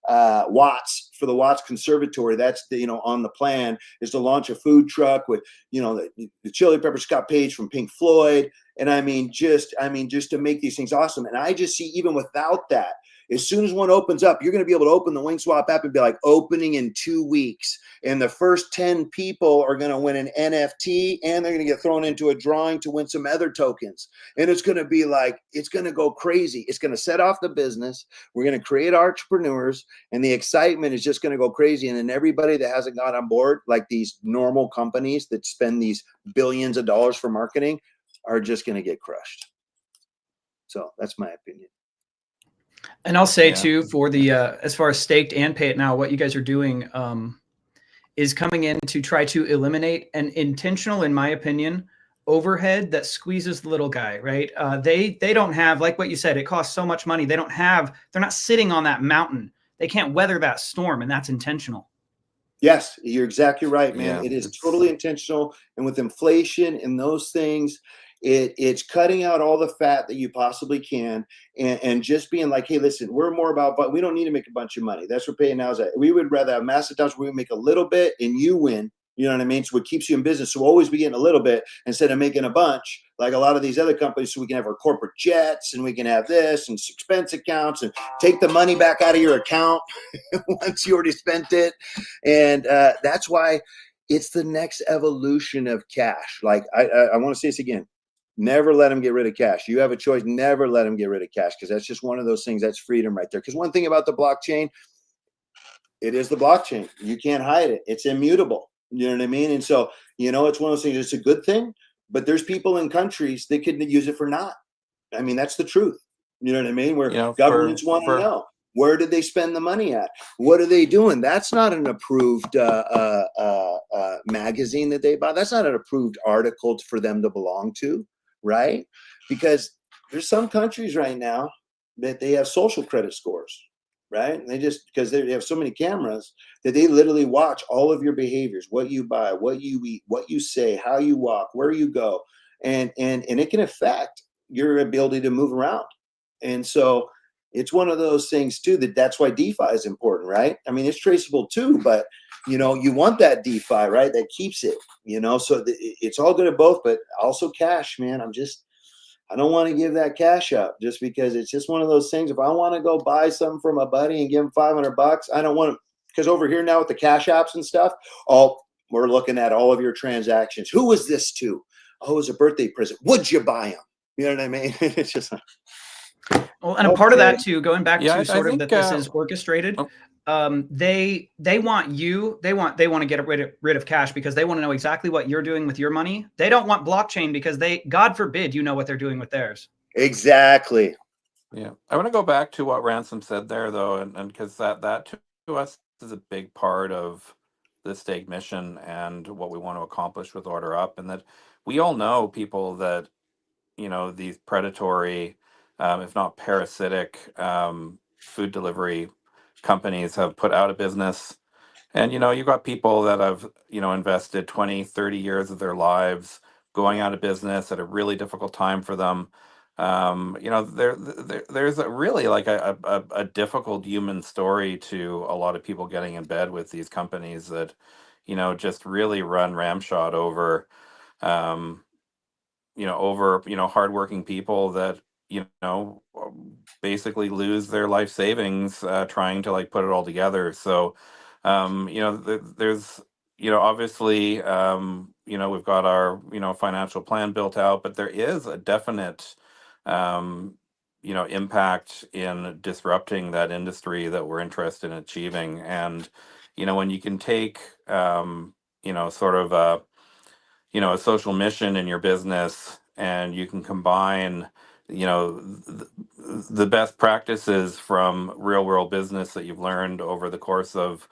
Watts, for the Watts Conservatory. That's the, you know, on the plan is to launch a food truck with, you know, the chili pepper, Scott Page from Pink Floyd. And I mean, just to make these things awesome. And I just see, even without that, as soon as one opens up, you're going to be able to open the WingSwap app and be like, opening in 2 weeks. And the first 10 people are going to win an NFT, and they're going to get thrown into a drawing to win some other tokens. And it's going to be like, it's going to go crazy. It's going to set off the business. We're going to create entrepreneurs, and the excitement is just going to go crazy. And then everybody that hasn't got on board, like these normal companies that spend these billions of dollars for marketing, are just going to get crushed. So that's my opinion. And I'll say Yeah. too, for the as far as staked and pay it now, what you guys are doing is coming in to try to eliminate an intentional, in my opinion, overhead that squeezes the little guy. Right? They don't have, like what you said, it costs so much money. They're not sitting on that mountain. They can't weather that storm, and that's intentional. Yes, you're exactly right, man. Yeah, It is it's totally intentional. And with inflation and those things, it's cutting out all the fat that you possibly can, and just being like, hey, listen, we're more about, but we don't need to make a bunch of money. That's what paying now is at. We would rather have massive times where we make a little bit and you win. You know what I mean? So it keeps you in business. So we'll always be getting a little bit instead of making a bunch like a lot of these other companies. So we can have our corporate jets and we can have this and expense accounts and take the money back out of your account once you already spent it. And that's why it's the next evolution of cash. Like I want to say this again. Never let them get rid of cash. You have a choice. Never let them get rid of cash, because that's just one of those things. That's freedom right there. Because one thing about the blockchain, it is the blockchain. You can't hide it. It's immutable. You know what I mean? And so, it's one of those things. It's a good thing, but there's people in countries that could use it for not. I mean, that's the truth. You know what I mean? Where governments want to know, where did they spend the money at? What are they doing? That's not an approved magazine that they buy. That's not an approved article for them to belong to, right? Because there's some countries right now that they have social credit scores, right? And because they have so many cameras that they literally watch all of your behaviors, what you buy, what you eat, what you say, how you walk, where you go, and it can affect your ability to move around. And so it's one of those things too, that's why DeFi is important, right? I mean, it's traceable too, but you want that DeFi, right? That keeps it, so it's all good at both, but also cash, man. I don't want to give that cash up just because it's just one of those things. If I want to go buy something from a buddy and give him $500, I don't want to, because over here now with the cash apps and stuff, we're looking at all of your transactions. Who was this to? Oh, it was a birthday present. Would you buy them? You know what I mean? It's just well, and a part of that too, going back to I sort of think that this is orchestrated. They want to get rid of cash because they want to know exactly what you're doing with your money. They don't want blockchain because God forbid, you know what they're doing with theirs. Exactly. Yeah, I want to go back to what Ransom said there, though, and because that to us is a big part of the stake mission and what we want to accomplish with Order Up, and that we all know people that these predatory, if not parasitic, food delivery companies have put out of business. And you've got people that have invested 20, 30 years of their lives going out of business at a really difficult time for them. There's really like a difficult human story to a lot of people getting in bed with these companies that just really run ramshot over um, hardworking people that basically lose their life savings trying to like put it all together. So there's obviously we've got our financial plan built out, but there is a definite impact in disrupting that industry that we're interested in achieving. And when you can take sort of a social mission in your business, and you can combine the best practices from real world business that you've learned over the course of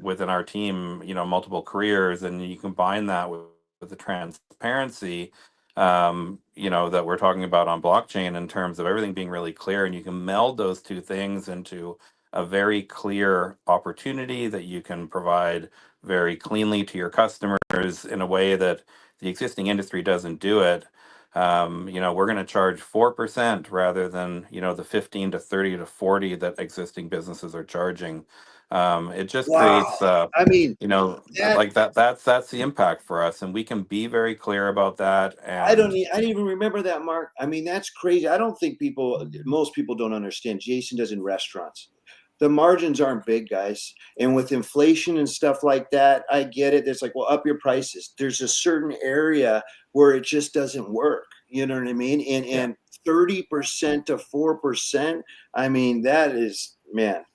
within our team multiple careers, and you combine that with the transparency that we're talking about on blockchain in terms of everything being really clear, and you can meld those two things into a very clear opportunity that you can provide very cleanly to your customers in a way that the existing industry doesn't do it. We're going to charge 4% rather than the 15 to 30 to 40 that existing businesses are charging. It just creates I mean, like that's the impact for us, and we can be very clear about that. And I didn't even remember that, Mark. I mean, that's crazy. I don't think most people don't understand. Jason does in restaurants. The margins aren't big, guys. And with inflation and stuff like that, I get it. It's like, well, up your prices. There's a certain area where it just doesn't work. You know what I mean? And 30% to 4%. I mean, that is, man,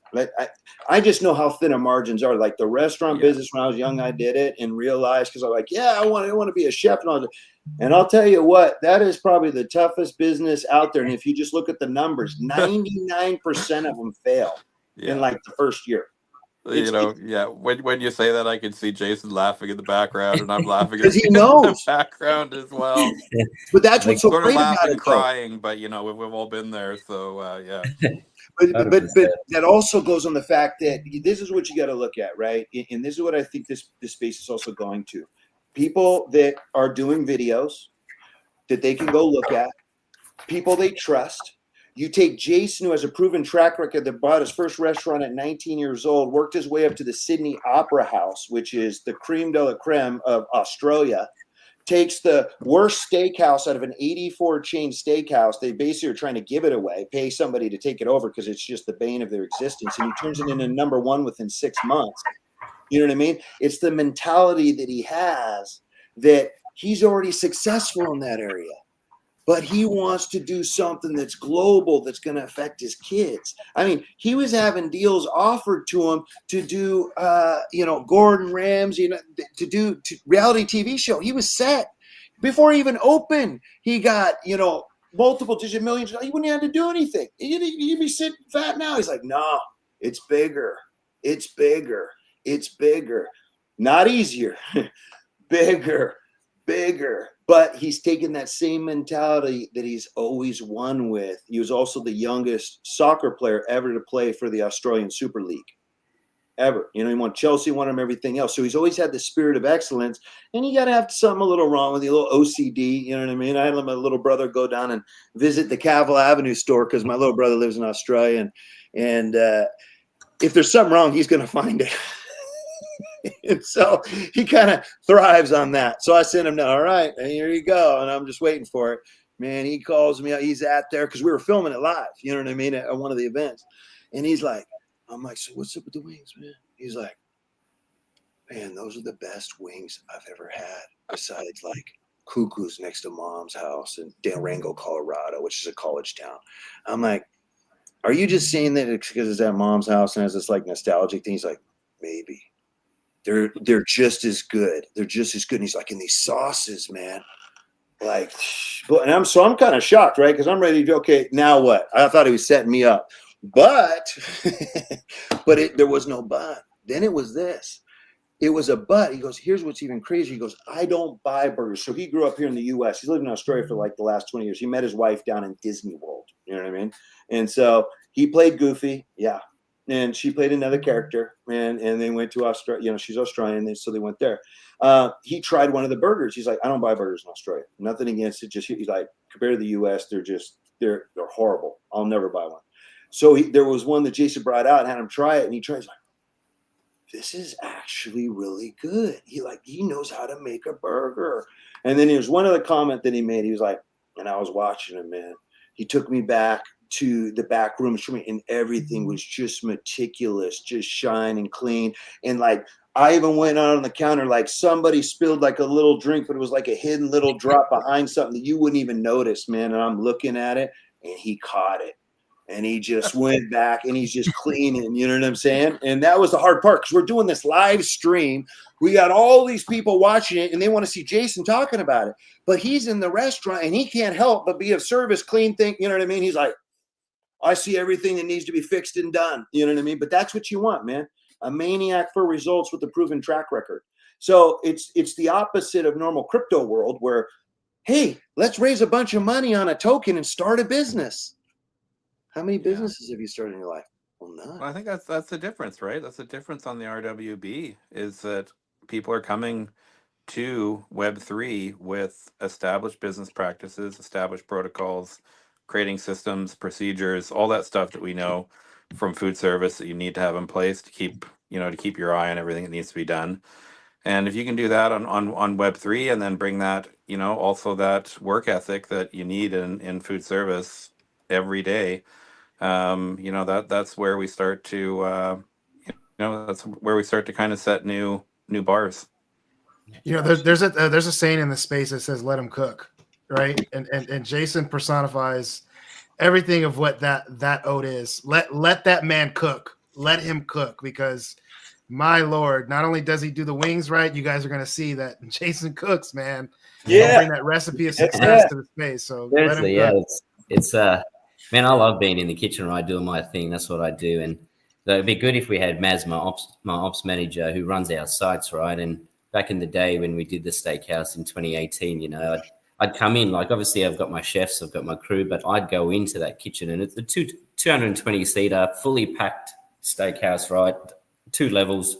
I just know how thin our margins are. Like the restaurant Yeah. business, when I was young, I did it and realized, because I'm like, yeah, I want to be a chef and all that. And I'll tell you what, that is probably the toughest business out there. And if you just look at the numbers, 99% of them fail in like the first year. You know, yeah. When you say that, I can see Jason laughing in the background, and I'm laughing because he in the knows. background as well. But that's what's so Sort of great about laughing, it, though. crying, but you know, we've all been there. So yeah. But that also goes on the fact that this is what you got to look at, right? And this is what I think this space is also going to. People that are doing videos that they can go look at, people they trust. You take Jason, who has a proven track record, that bought his first restaurant at 19 years old, worked his way up to the Sydney Opera House, which is the creme de la creme of Australia, takes the worst steakhouse out of an 84 chain steakhouse. They basically are trying to give it away, pay somebody to take it over because it's just the bane of their existence. And he turns it into number one within 6 months. You know what I mean? It's the mentality that he has that he's already successful in that area, but he wants to do something that's global, that's going to affect his kids. I mean, he was having deals offered to him to do, Gordon Ramsay, to do reality TV show. He was set before he even opened. He got, multiple digit millions. He wouldn't have to do anything. He'd be sitting fat now. He's like, no, it's bigger. It's bigger. It's bigger. Not easier. Bigger. But he's taken that same mentality that he's always won with. He was also the youngest soccer player ever to play for the Australian Super League. Ever. He won Chelsea, won him everything else. So he's always had the spirit of excellence. And you got to have something a little wrong with you, a little OCD. You know what I mean? I had my little brother go down and visit the Cavill Avenue store because my little brother lives in Australia. And if there's something wrong, he's going to find it. And so he kind of thrives on that. So I sent him down, all right, and here you go. And I'm just waiting for it. Man, he calls me out. He's out there because we were filming it live, you know what I mean, at one of the events. And he's like, I'm like, so what's up with the wings, man? He's like, man, those are the best wings I've ever had, besides like Cuckoo's next to Mom's house in Durango, Colorado, which is a college town. I'm like, are you just saying that because it's at Mom's house and has this like nostalgic thing? He's like, maybe. They're just as good. They're just as good. And he's like, in these sauces, man. Like, and I'm kind of shocked, right? Because I'm ready to, okay, now what? I thought he was setting me up. But there was no but. Then it was this. It was a but. He goes, here's what's even crazier. He goes, I don't buy burgers. So he grew up here in the U.S. He's lived in Australia for like the last 20 years. He met his wife down in Disney World. You know what I mean? And so he played Goofy. Yeah. And she played another character, and they went to Australia. She's Australian, so they went there. He tried one of the burgers. He's like, I don't buy burgers in Australia. Nothing against it. Just he's like, compared to the U.S., they're horrible. I'll never buy one. So there was one that Jason brought out and had him try it, and he tries like, this is actually really good. He knows how to make a burger. And then there's one other comment that he made. He was like, and I was watching him, man. He took me back to the back rooms for me, and everything was just meticulous, just shine and clean. And like, I even went on the counter, like somebody spilled like a little drink, but it was like a hidden little drop behind something that you wouldn't even notice, man. And I'm looking at it, and he caught it, and he just went back, and he's just cleaning, you know what I'm saying? And that was the hard part, because we're doing this live stream. We got all these people watching it, and they want to see Jason talking about it, but he's in the restaurant, and he can't help but be of service, clean thing, you know what I mean? He's like, I see everything that needs to be fixed and done. You know what I mean? But that's what you want, man. A maniac for results with a proven track record. So it's the opposite of normal crypto world where, hey, let's raise a bunch of money on a token and start a business. How many businesses have you started in your life? Well, none. Well, I think that's the difference, right? That's the difference on the RWB is that people are coming to Web3 with established business practices, established protocols, creating systems, procedures, all that stuff that we know from food service that you need to have in place to keep your eye on everything that needs to be done. And if you can do that on Web3 and then bring that, also that work ethic that you need in food service every day, that's where we start to, that's where we start to kind of set new bars. There's a saying in the space that says, let them cook. Right. And Jason personifies everything of what that ode is. Let that man cook. let him cook, because my Lord, not only does he do the wings right, you guys are going to see that Jason cooks, man. He'll bring that recipe of success to the space. So let him Seriously, yeah, cook. it's man, I love being in the kitchen, right, doing my thing. That's what I do, and it'd be good if we had Maz, my ops manager, who runs our sites, right. And back in the day when we did the steakhouse in 2018, you know, I'd come in, like, obviously I've got my chefs, I've got my crew, but I'd go into that kitchen, and it's the 220 seater, fully packed steakhouse, right, 2 levels.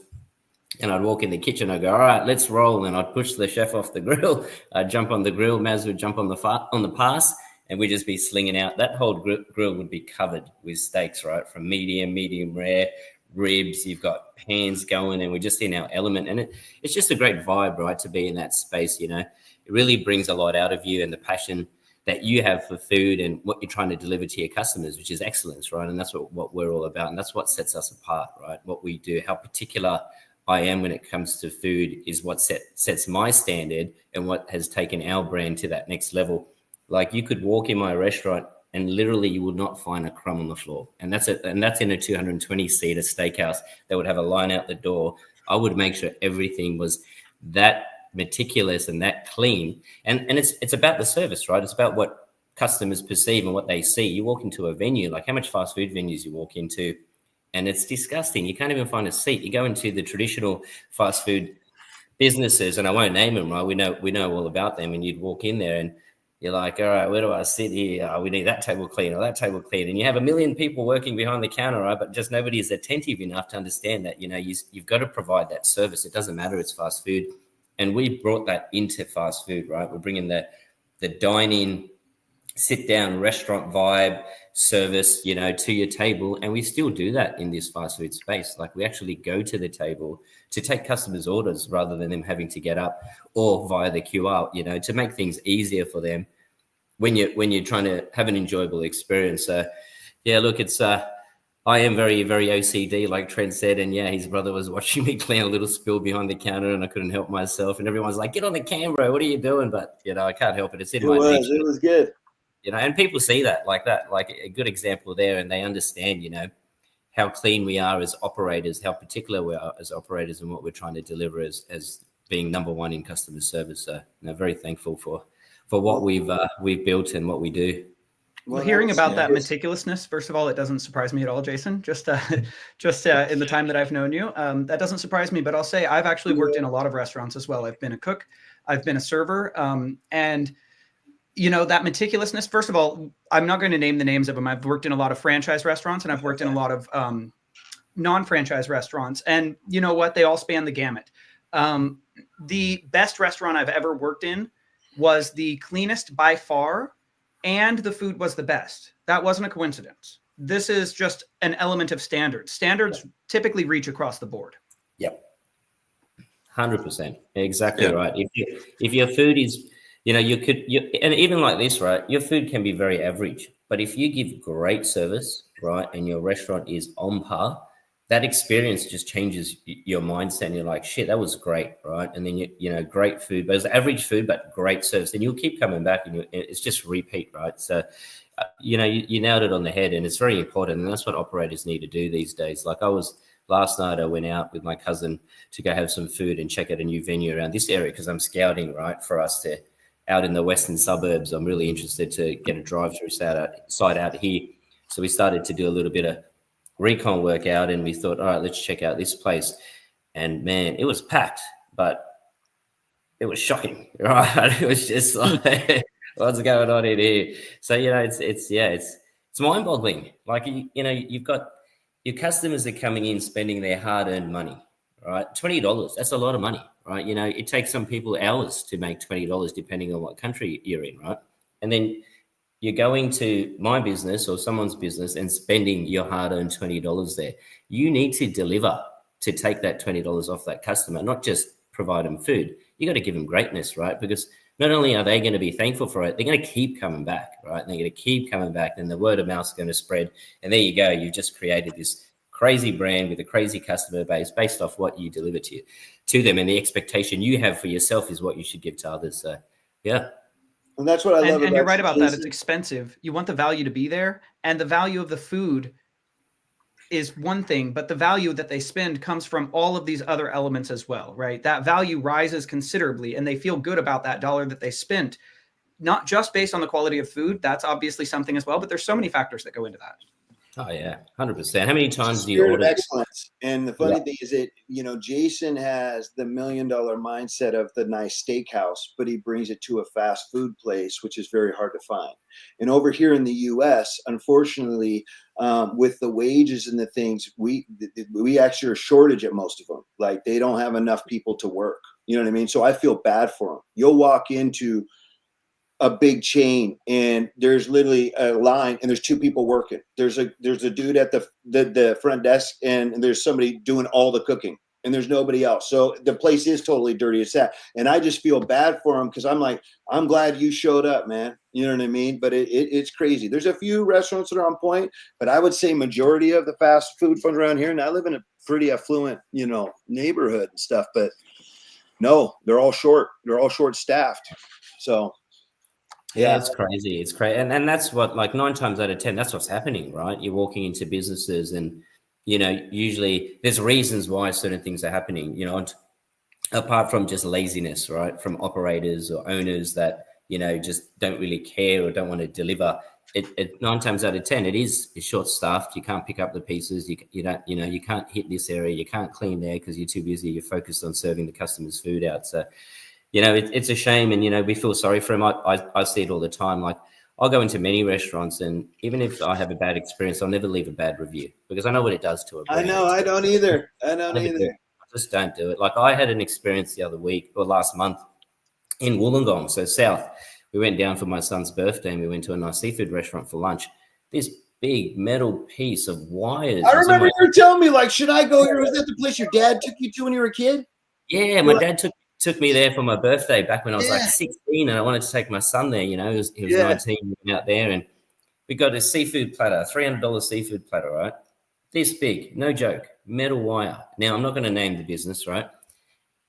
And I'd walk in the kitchen, I'd go, all right, let's roll. And I'd push the chef off the grill. I'd jump on the grill. Maz would jump on the pass, and we'd just be slinging out. That whole grill would be covered with steaks, right? From medium rare, ribs. You've got hands going, and we're just in our element. And it's just a great vibe, right, to be in that space, you know. It really brings a lot out of you, and the passion that you have for food and what you're trying to deliver to your customers, which is excellence, right? And that's what we're all about. And that's what sets us apart, right? What we do, how particular I am when it comes to food is what sets my standard and what has taken our brand to that next level. Like, you could walk in my restaurant and literally you would not find a crumb on the floor. And that's in a 220 seater steakhouse that would have a line out the door. I would make sure everything was that meticulous and that clean. And it's about the service, right? It's about what customers perceive and what they see. You walk into a venue, like how much fast food venues you walk into, and it's disgusting. You can't even find a seat. You go into the traditional fast food businesses, and I won't name them, right? We know all about them. And you'd walk in there and you're like, all right, where do I sit here? Oh, we need that table clean or that table clean. And you have a million people working behind the counter, right? But just nobody is attentive enough to understand that, you know, you've got to provide that service. It doesn't matter, it's fast food. And we brought that into fast food, right? We're bringing the dine-in, sit-down restaurant vibe service, you know, to your table. And we still do that in this fast food space. Like, we actually go to the table to take customers' orders rather than them having to get up, or via the QR, you know, to make things easier for them when you're trying to have an enjoyable experience. So yeah, look, it's I am very, very OCD, like Trent said. And yeah, his brother was watching me clean a little spill behind the counter, and I couldn't help myself. And everyone's like, get on the camera, what are you doing? But, you know, I can't help it. It's in my nature. It was good. You know, and people see that, like a good example there, and they understand, you know, how clean we are as operators, how particular we are as operators, and what we're trying to deliver as being number one in customer service. So, you know, very thankful for what we've built and what we do. Well, hearing about that meticulousness, first of all, it doesn't surprise me at all, Jason. Just in the time that I've known you, that doesn't surprise me. But I'll say I've actually worked in a lot of restaurants as well. I've been a cook, I've been a server, and you know, that meticulousness, first of all, I'm not going to name the names of them. I've worked in a lot of franchise restaurants, and I've worked in a lot of non-franchise restaurants. And you know what? They all span the gamut. The best restaurant I've ever worked in was the cleanest by far, and the food was the best. That wasn't a coincidence. This is just an element of standards. Standards typically reach across the board. Yep. 100%. Exactly right. If your food is, you know, and even like this, right? Your food can be very average, but if you give great service, right, and your restaurant is on par, that experience just changes your mindset. And you're like, shit, that was great, right? And then you know, great food, but it's average food, but great service, and you'll keep coming back, and it's just repeat, right? So, you know, you nailed it on the head, and it's very important, and that's what operators need to do these days. Like, last night I went out with my cousin to go have some food and check out a new venue around this area because I'm scouting, right, for us to. Out in the western suburbs, I'm really interested to get a drive-through site out here. So we started to do a little bit of recon work out, and we thought, all right, let's check out this place. And man, it was packed, but it was shocking, right? It was just like, what's going on in here? So, you know, it's mind-boggling. Like, you know, you've got your customers are coming in spending their hard-earned money, right? $20, that's a lot of money. Right, you know, it takes some people hours to make $20, depending on what country you're in, right? And then you're going to my business or someone's business and spending your hard-earned $20 there. You need to deliver to take that $20 off that customer, not just provide them food. You got to give them greatness, right? Because not only are they going to be thankful for it, they're going to keep coming back, right? And they're going to keep coming back, and the word of mouth is going to spread. And there you go. You've just created this crazy brand with a crazy customer base based off what you deliver to them, and the expectation you have for yourself is what you should give to others. So, yeah. And that's what I love. And you're right about that. It's expensive. You want the value to be there, and the value of the food is one thing, but the value that they spend comes from all of these other elements as well, right? That value rises considerably, and they feel good about that dollar that they spent, not just based on the quality of food. That's obviously something as well, but there's so many factors that go into that. Oh yeah, 100%. How many times do you Spirit of order? excellence. And the funny thing is that, Jason has the $1 million mindset of the nice steakhouse, but he brings it to a fast food place, which is very hard to find. And over here in the US, unfortunately, with the wages and the things, we actually are a shortage at most of them. Like, they don't have enough people to work. You know what I mean? So I feel bad for them. You'll walk into a big chain and there's literally a line and there's two people working. There's a dude at the front desk and there's somebody doing all the cooking and there's nobody else. So the place is totally dirty. It's that. And I just feel bad for him because I'm like, I'm glad you showed up, man. You know what I mean? But it's crazy. There's a few restaurants that are on point, but I would say majority of the fast food funds around here, and I live in a pretty affluent, neighborhood and stuff, but no, they're all short. They're all short staffed. So yeah, it's crazy. It's crazy. And that's what, like 9 times out of 10, that's what's happening, right? You're walking into businesses and, usually there's reasons why certain things are happening, apart from just laziness, right? From operators or owners that, just don't really care or don't want to deliver. It 9 times out of 10, it's short staffed. You can't pick up the pieces. You don't, you can't hit this area. You can't clean there because you're too busy. You're focused on serving the customers food out. So, it's a shame, and we feel sorry for him. I see it all the time. Like, I'll go into many restaurants, and even if I have a bad experience, I'll never leave a bad review because I know what it does to a brand. I know. I don't either. I just don't do it. Like, I had an experience the other week or last month in Wollongong, so south. We went down for my son's birthday, and we went to a nice seafood restaurant for lunch. This big metal piece of wires. I remember you were telling me, like, should I go here? Was that the place your dad took you to when you were a kid? Yeah, my dad took me there for my birthday back when I was like 16, and I wanted to take my son there. He was 19 out there, and we got a seafood platter, $300 seafood platter, right? This big, no joke, metal wire. Now, I'm not going to name the business, right?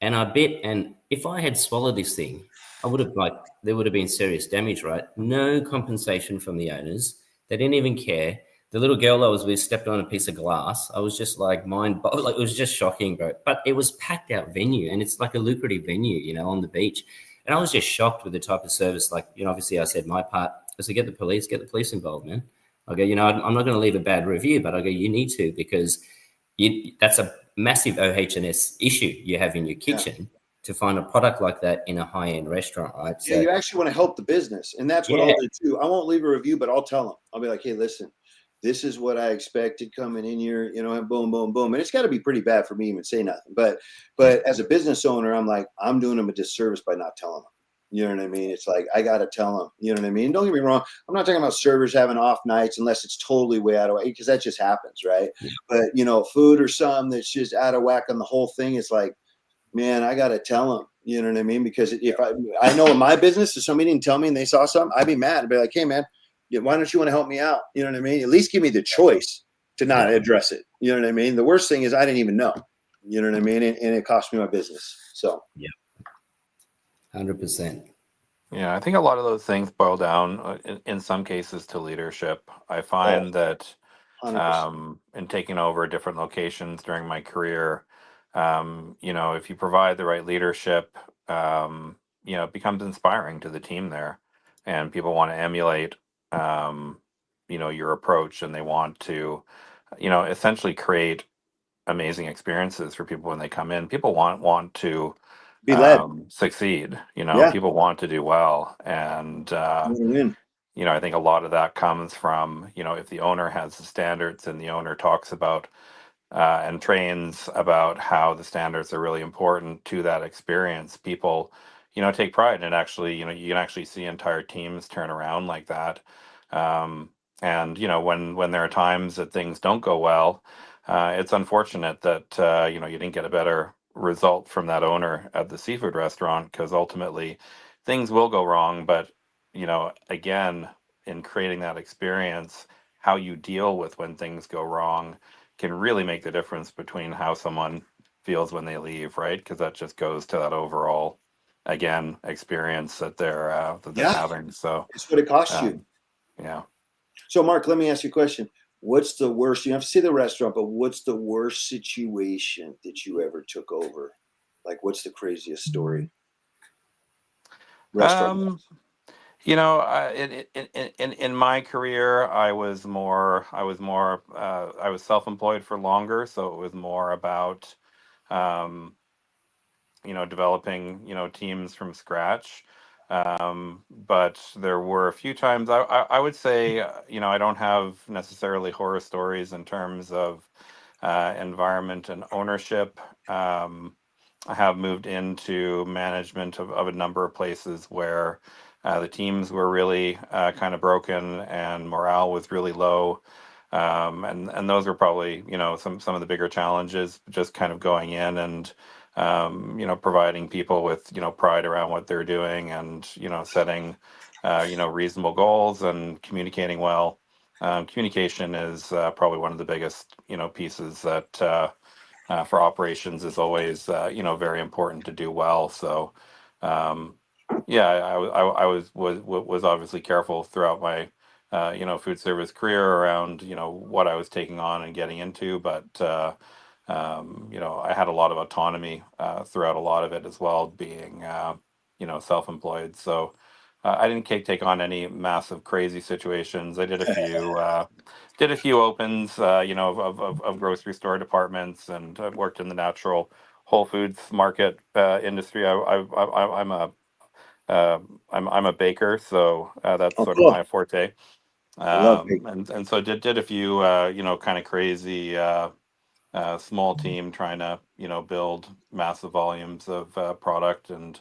And I bet, and if I had swallowed this thing, I would have, there would have been serious damage, right? No compensation from the owners. They didn't even care. The little girl I was with stepped on a piece of glass. I was just like it was just shocking, bro. But it was packed out venue, and it's like a lucrative venue, on the beach. And I was just shocked with the type of service. Like, obviously I said my part. I said, get the police involved, man. I go, I'm not going to leave a bad review, but I go, you need to, because that's a massive OH&S issue you have in your kitchen to find a product like that in a high-end restaurant, right? So you actually want to help the business, and that's what I'll do too. I won't leave a review, but I'll tell them. I'll be like, hey, listen, this is what I expected coming in here, and boom, boom, boom. And it's got to be pretty bad for me to even say nothing. But as a business owner, I'm like, I'm doing them a disservice by not telling them. You know what I mean? It's like, I got to tell them, you know what I mean? Don't get me wrong. I'm not talking about servers having off nights unless it's totally way out of whack, because that just happens, right? Yeah. But, food or something that's just out of whack on the whole thing, it's like, man, I got to tell them, you know what I mean? Because if I know in my business, if somebody didn't tell me and they saw something, I'd be mad. I'd be like, hey, man, why don't you want to help me out? You know what I mean? At least give me the choice to not address it. You know what I mean? The worst thing is I didn't even know. You know what I mean? And it cost me my business. So, 100%. Yeah, I think a lot of those things boil down in some cases to leadership. I find that in taking over different locations during my career, if you provide the right leadership, it becomes inspiring to the team there, and people want to emulate, your approach, and they want to, essentially create amazing experiences for people when they come in. People want to be led, succeed. People want to do well, and I think a lot of that comes from, if the owner has the standards and the owner talks about and trains about how the standards are really important to that experience, people, take pride. And actually, you can actually see entire teams turn around like that. And when there are times that things don't go well, it's unfortunate that you didn't get a better result from that owner at the seafood restaurant, because ultimately things will go wrong. But again, in creating that experience, how you deal with when things go wrong can really make the difference between how someone feels when they leave, right? Because that just goes to that overall, again, experience that they're having. So it's what it costs you. Yeah. So, Mark, let me ask you a question. what's the worst? You don't have to say the restaurant, but what's the worst situation that you ever took over? Like, what's the craziest story? Restaurant. You know, in my career, I was self-employed for longer, so it was more about, um, developing, teams from scratch. But there were a few times I would say, I don't have necessarily horror stories in terms of environment and ownership. I have moved into management of a number of places where the teams were really kind of broken and morale was really low. And those were probably, some of the bigger challenges, just kind of going in and providing people with, pride around what they're doing and, setting, reasonable goals and communicating well. Communication is probably one of the biggest, pieces that for operations is always, very important to do well. So, um, yeah, I was obviously careful throughout my, food service career around, what I was taking on and getting into, but I had a lot of autonomy throughout a lot of it as well, being self-employed. So I didn't take on any massive crazy situations. I did a few opens, of grocery store departments, and I've worked in the natural Whole Foods market industry. I'm a baker, so that's Oh, sort of cool. my forte. I love big. And so did a few kind of crazy small team trying to build massive volumes of product, and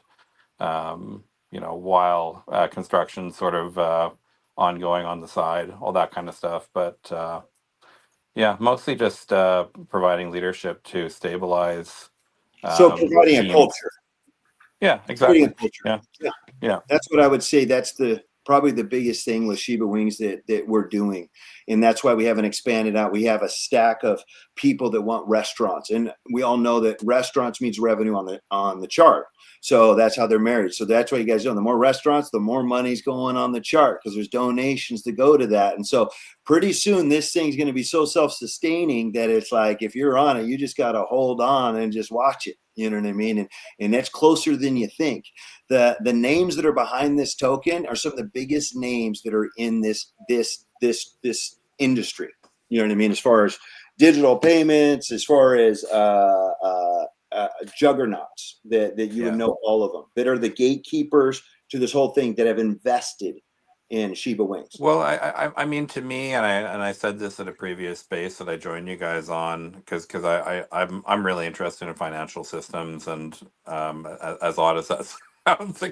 while construction sort of ongoing on the side, all that kind of stuff. But yeah, mostly just providing leadership to stabilize So providing a teams. culture. Yeah, Creating exactly. a culture. Yeah, Yeah. yeah. That's what I would say. That's probably the biggest thing with Sheba Wings that we're doing. And that's why we haven't expanded out. We have a stack of people that want restaurants. And we all know that restaurants means revenue on the chart. So that's how they're married. So that's why you guys know the more restaurants, the more money's going on the chart, because there's donations to go to that. And so pretty soon this thing's going to be so self-sustaining that it's like, if you're on it, you just got to hold on and just watch it. You know what I mean? And that's closer than you think. The names that are behind this token are some of the biggest names that are in this industry. You know what I mean? As far as digital payments, as far as juggernauts that you would Yeah. know all of them, that are the gatekeepers to this whole thing, that have invested in Sheba Wings. Well, I mean, to me, and I said this at a previous space that I joined you guys on, because I'm really interested in financial systems, and as odd as that sounds,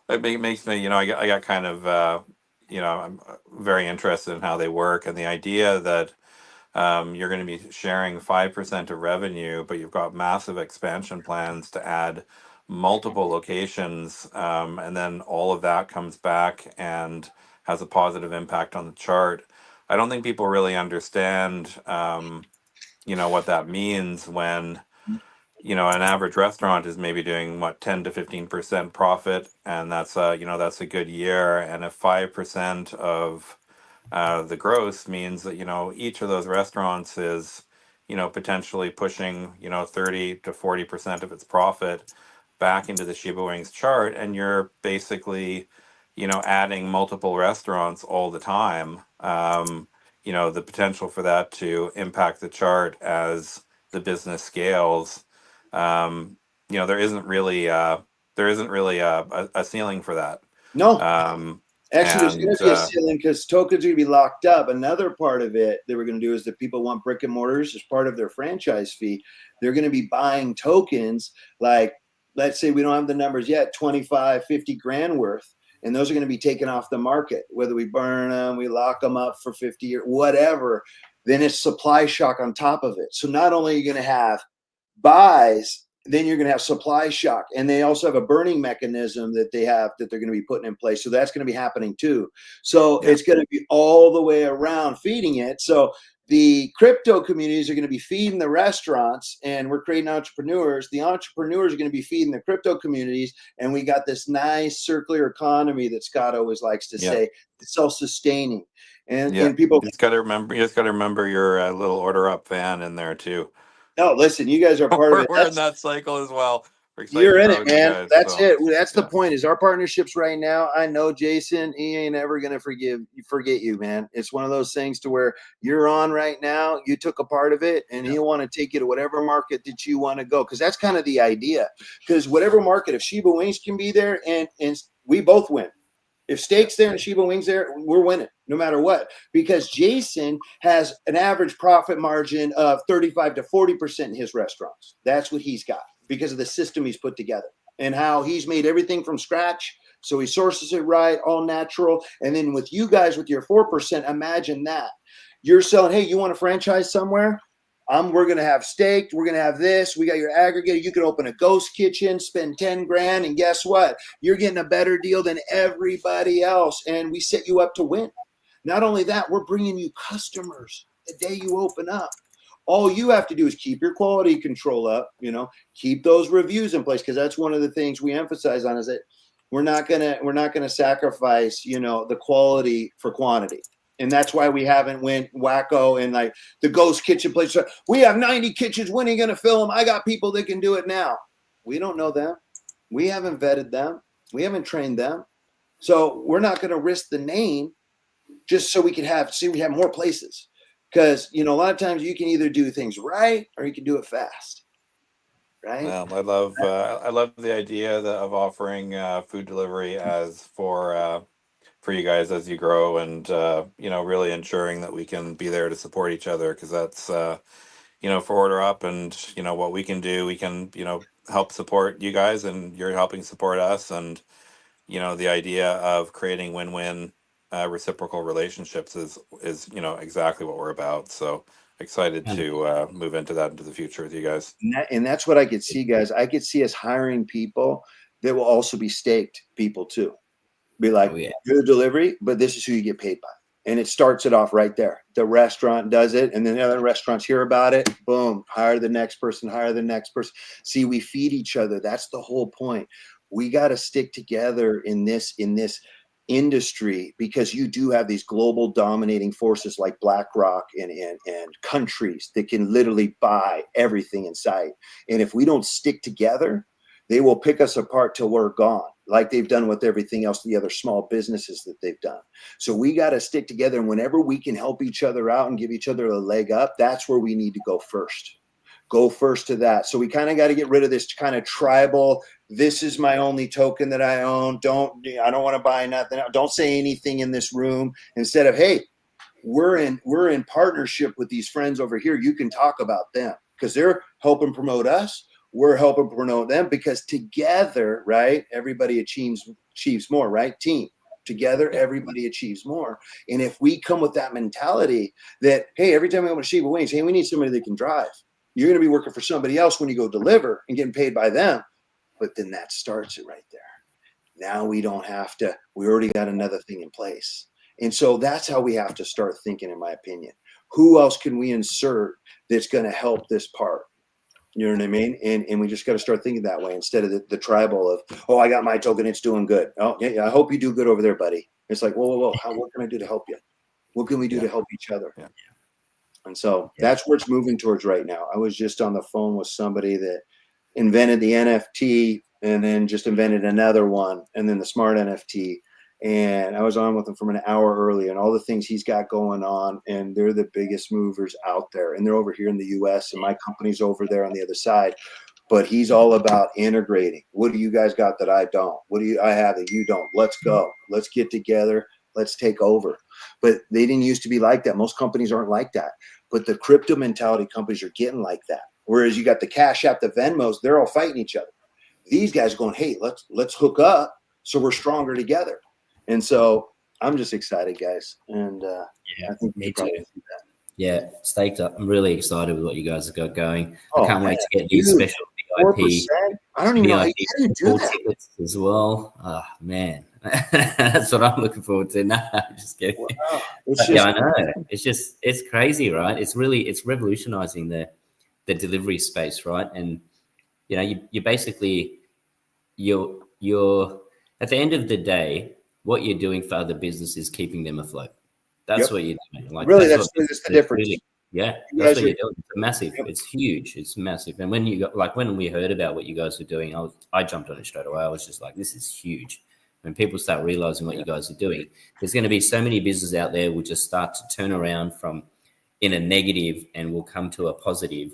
it makes me, I got kind of I'm very interested in how they work, and the idea that you're going to be sharing 5% of revenue, but you've got massive expansion plans to add multiple locations, and then all of that comes back and has a positive impact on the chart. I don't think people really understand, what that means when, an average restaurant is maybe doing what, 10 to 15% profit, and that's a good year. And if 5% of the gross means that each of those restaurants is potentially pushing 30 to 40% of its profit back into the Shiba Wings chart, and you're basically adding multiple restaurants all the time. The potential for that to impact the chart as the business scales, there isn't really a ceiling for that. No. um, Actually, there's going and to be a ceiling because tokens are going to be locked up. Another part of it that we're going to do is that people want brick and mortars as part of their franchise fee. They're going to be buying tokens, like, let's say we don't have the numbers yet, 25, 50 grand worth. And those are going to be taken off the market, whether we burn them, we lock them up for 50 or whatever. Then it's supply shock on top of it. So not only are you going to have buys then you're going to have supply shock. And they also have a burning mechanism that they're going to be putting in place. So that's going to be happening too. So it's going to be all the way around feeding it. So the crypto communities are going to be feeding the restaurants, and we're creating entrepreneurs. The entrepreneurs are going to be feeding the crypto communities. And we got this nice circular economy that Scott always likes to say, it's self-sustaining. And people you just got to remember your little order up van in there too. No, listen, you guys are part of it. We're in that cycle as well. You're in it, man. Guys, That's it. That's the point. Is our partnerships right now. I know Jason, he ain't ever gonna forget you, man. It's one of those things to where you're on right now. You took a part of it, and he'll want to take you to whatever market that you want to go. Because that's kind of the idea. Because whatever market, if Shiba Wings can be there, and we both win. If Steak's there and Shiba Wings there, we're winning no matter what. Because Jason has an average profit margin of 35 to 40% in his restaurants. That's what he's got because of the system he's put together and how he's made everything from scratch. So he sources it right, all natural. And then with you guys with your 4%, imagine that. You're selling, hey, you want to franchise somewhere? We're going to have steak. We're going to have this. We got your aggregator. You can open a ghost kitchen, spend 10 grand. And guess what? You're getting a better deal than everybody else. And we set you up to win. Not only that, we're bringing you customers the day you open up. All you have to do is keep your quality control up, keep those reviews in place. Because that's one of the things we emphasize on is that we're not going to sacrifice, the quality for quantity. And that's why we haven't went wacko and like the ghost kitchen place. We have 90 kitchens. When are you going to fill them? I got people that can do it now. We don't know them. We haven't vetted them. We haven't trained them. So we're not going to risk the name just so we have more places. Because, a lot of times you can either do things right or you can do it fast. Right. Well, I love the idea of offering food delivery as for you guys as you grow, and really ensuring that we can be there to support each other, because that's for Order Up, and what we can do, we can help support you guys, and you're helping support us, and the idea of creating win-win reciprocal relationships is exactly what we're about. So excited to move into the future with you guys. And that's what I could see, guys. I could see us hiring people that will also be staked people too. Be like, do the delivery, but this is who you get paid by. And it starts it off right there. The restaurant does it, and then the other restaurants hear about it. Boom, hire the next person, See, we feed each other. That's the whole point. We got to stick together in this industry, because you do have these global dominating forces like BlackRock and countries that can literally buy everything in sight. And if we don't stick together, they will pick us apart till we're gone, like they've done with everything else, the other small businesses that they've done. So we got to stick together. And whenever we can help each other out and give each other a leg up, that's where we need to go first. Go first to that. So we kind of got to get rid of this kind of tribal, this is my only token that I own. I don't want to buy nothing. Don't say anything in this room. Instead of, hey, we're in partnership with these friends over here. You can talk about them because they're helping promote us. We're helping promote them, because together, right, everybody achieves more, right? Team. Together, everybody achieves more. And if we come with that mentality that, hey, every time we go to Shiba Wings, hey, we need somebody that can drive. You're going to be working for somebody else when you go deliver and getting paid by them. But then that starts it right there. Now we don't have to, we already got another thing in place. And so that's how we have to start thinking, in my opinion. Who else can we insert that's going to help this part? You know what I mean? And we just got to start thinking that way, instead of the tribal of, oh, I got my token, it's doing good. Oh, yeah, I hope you do good over there, buddy. It's like, whoa. What can I do to help you? What can we do to help each other? Yeah. And so that's where it's moving towards right now. I was just on the phone with somebody that invented the NFT and then just invented another one, and then the smart NFT. And I was on with him from an hour early, and all the things he's got going on, and they're the biggest movers out there. And they're over here in the US, and my company's over there on the other side. But he's all about integrating. What do you guys got that I don't? What do I have that you don't? Let's go. Let's get together. Let's take over. But they didn't used to be like that. Most companies aren't like that. But the crypto mentality companies are getting like that. Whereas you got the Cash App, the Venmos, they're all fighting each other. These guys are going, hey, let's hook up so we're stronger together. And so I'm just excited, guys. And I think me too. Yeah, staked up. I'm really excited with what you guys have got going. I can't wait to get these special 4%. I don't even know how VIP you do full that. tickets as well. Oh man, that's what I'm looking forward to. No, I'm just kidding. Wow. Yeah, I know. It's crazy, right? It's revolutionizing the delivery space, right? And you know, you basically you're at the end of the day, what you're doing for other businesses is keeping them afloat. That's Yep. what you're doing. Like Really, that's that's the difference. really, yeah, You that's guys what are- you're doing. It's massive. Yep. It's huge. It's massive. And when you got like when we heard about what you guys were doing, I jumped on it straight away. I was just like, this is huge. When people start realizing what you guys are doing, there's going to be so many businesses out there will just start to turn around from in a negative and will come to a positive.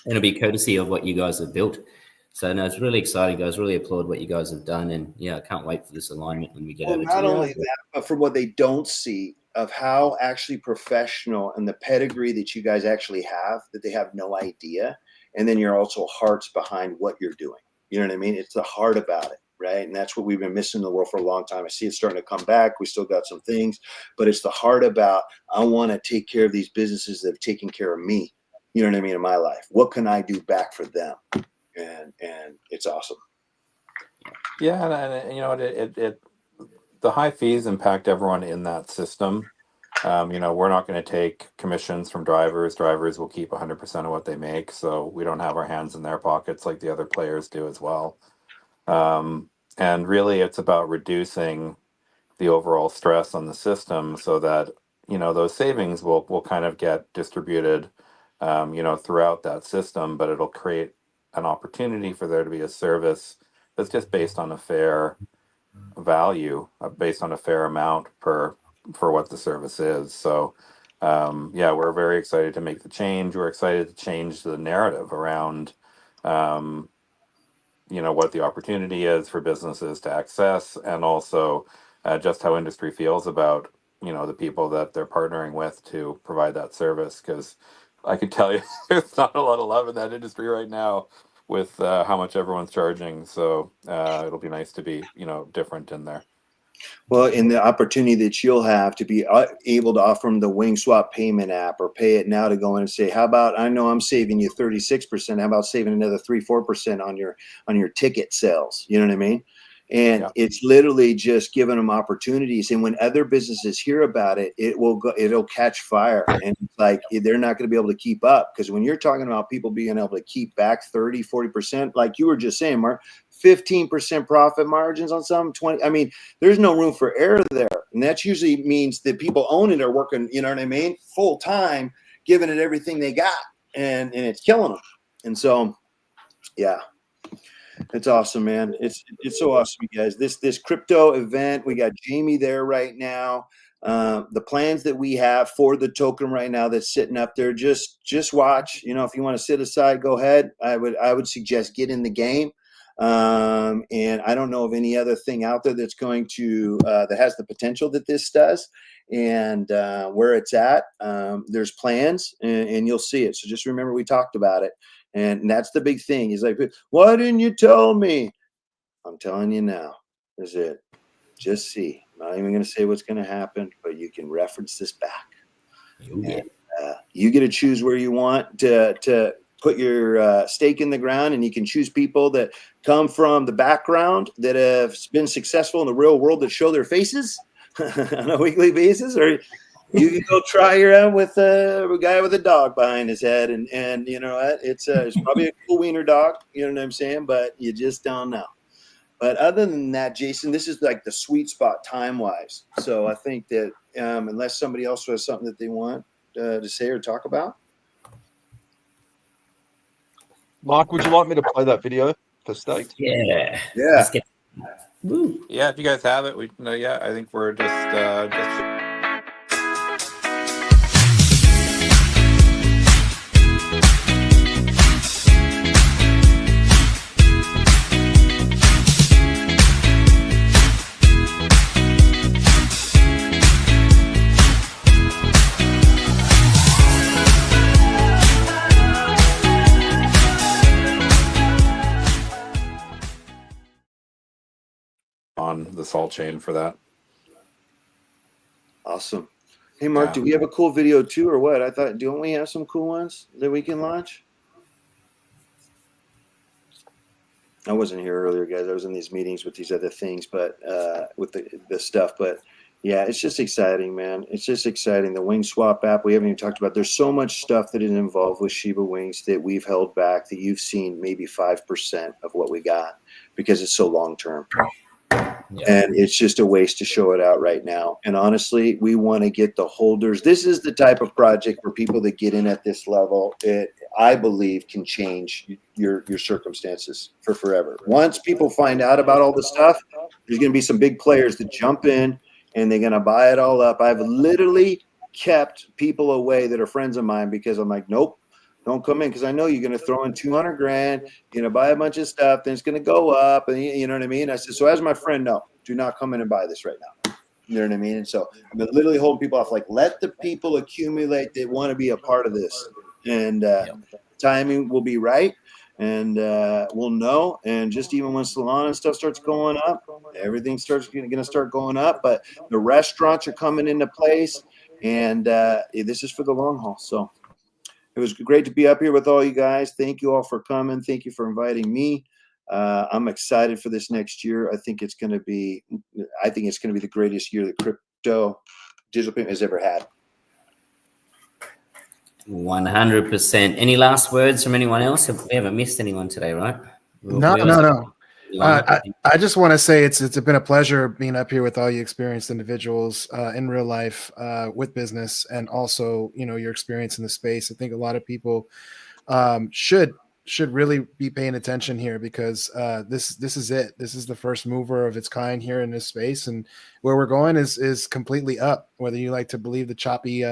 And it'll be courtesy of what you guys have built. So no, it's really exciting, guys. Really applaud what you guys have done, and yeah, I can't wait for this alignment when we get Well, over not to only that, but for what they don't see of how actually professional and the pedigree that you guys actually have, that they have no idea. And then you're also hearts behind what you're doing. You know what I mean? It's the heart about it, right? And that's what we've been missing in the world for a long time. I see it starting to come back. We still got some things, but it's the heart about, I want to take care of these businesses that have taken care of me. You know what I mean? In my life, what can I do back for them? And it's awesome. Yeah, and you know, it the high fees impact everyone in that system. You know, we're not going to take commissions from drivers. Drivers will keep 100% of what they make, so we don't have our hands in their pockets like the other players do as well. And really, it's about reducing the overall stress on the system so that, you know, those savings will kind of get distributed, you know, throughout that system, but it'll create an opportunity for there to be a service that's just based on a fair value, based on a fair amount for what the service is. So yeah, we're very excited to make the change. We're excited to change the narrative around you know, what the opportunity is for businesses to access, and also just how industry feels about, you know, the people that they're partnering with to provide that service. Because I could tell you there's not a lot of love in that industry right now with how much everyone's charging. So it'll be nice to be, you know, different in there. Well, in the opportunity that you'll have to be able to offer them the Wing Swap payment app or pay it now to go in and say, how about, I know I'm saving you 36%. How about saving another 3-4% on your ticket sales? You know what I mean? And Yeah. it's literally just giving them opportunities. And when other businesses hear about it, it'll catch fire. And it's like, they're not going to be able to keep up. Because when you're talking about people being able to keep back 30-40%, like you were just saying, Mark, 15% profit margins on some 20. I mean, there's no room for error there. And that usually means that people own it are working, you know what I mean, full time, giving it everything they got, and it's killing them. And so, yeah, it's awesome, man. It's so awesome, you guys. This crypto event, we got Jamie there right now. The plans that we have for the token right now that's sitting up there, just watch. You know, if you want to sit aside, go ahead. I would suggest get in the game. And I don't know of any other thing out there that's going to that has the potential that this does. And where it's at, there's plans, and you'll see it. So just remember, we talked about it, and that's the big thing. Is like, why didn't you tell me? I'm telling you now. Is it? Just see. I'm not even going to say what's going to happen, but you can reference this back. Yeah. And, you get to choose where you want to put your stake in the ground, and you can choose people that come from the background that have been successful in the real world that show their faces on a weekly basis, or you can go try your own with a guy with a dog behind his head, and you know what? It's probably a cool wiener dog, you know what I'm saying? But you just don't know. But other than that, Jason, this is like the sweet spot time-wise. So I think that unless somebody else has something that they want to say or talk about. Mark, would you like me to play that video for Staked? Yeah. Yeah. Let's get. Woo. Yeah, if you guys have it, yeah, I think we're just on the salt chain for that. Awesome. Hey, Mark, Yeah. do we have a cool video too, or what? I thought, don't we have some cool ones that we can launch? I wasn't here earlier, guys. I was in these meetings with these other things, but with the stuff. But yeah, it's just exciting, man. It's just exciting. The wing swap app we haven't even talked about. There's so much stuff that is involved with Shiba Wings that we've held back that you've seen maybe 5% of what we got because it's so long term. And it's just a waste to show it out right now. And honestly, we want to get the holders. This is the type of project where people that get in at this level, I believe, can change your circumstances for forever. Once people find out about all the stuff, there's going to be some big players that jump in and they're going to buy it all up. I've literally kept people away that are friends of mine because I'm like, nope. Don't come in because I know you're going to throw in 200 grand, you're going to buy a bunch of stuff, then it's going to go up. And you know what I mean? I said, so as my friend, no, do not come in and buy this right now. You know what I mean? And so I've been literally holding people off, like, let the people accumulate that want to be a part of this. And timing will be right. And we'll know. And just even when Solana and stuff starts going up, everything starts going to start going up. But the restaurants are coming into place. And this is for the long haul. So it was great to be up here with all you guys. Thank you all for coming. Thank you for inviting me. I'm excited for this next year. I think it's going to be the greatest year that crypto digital payment has ever had. 100%. Any last words from anyone else? We haven't missed anyone today, right? No. I just want to say it's been a pleasure being up here with all you experienced individuals in real life with business, and also your experience in the space. I think a lot of people should really be paying attention here because this is it. This is the first mover of its kind here in this space, and where we're going is completely up. Whether you like to believe the choppy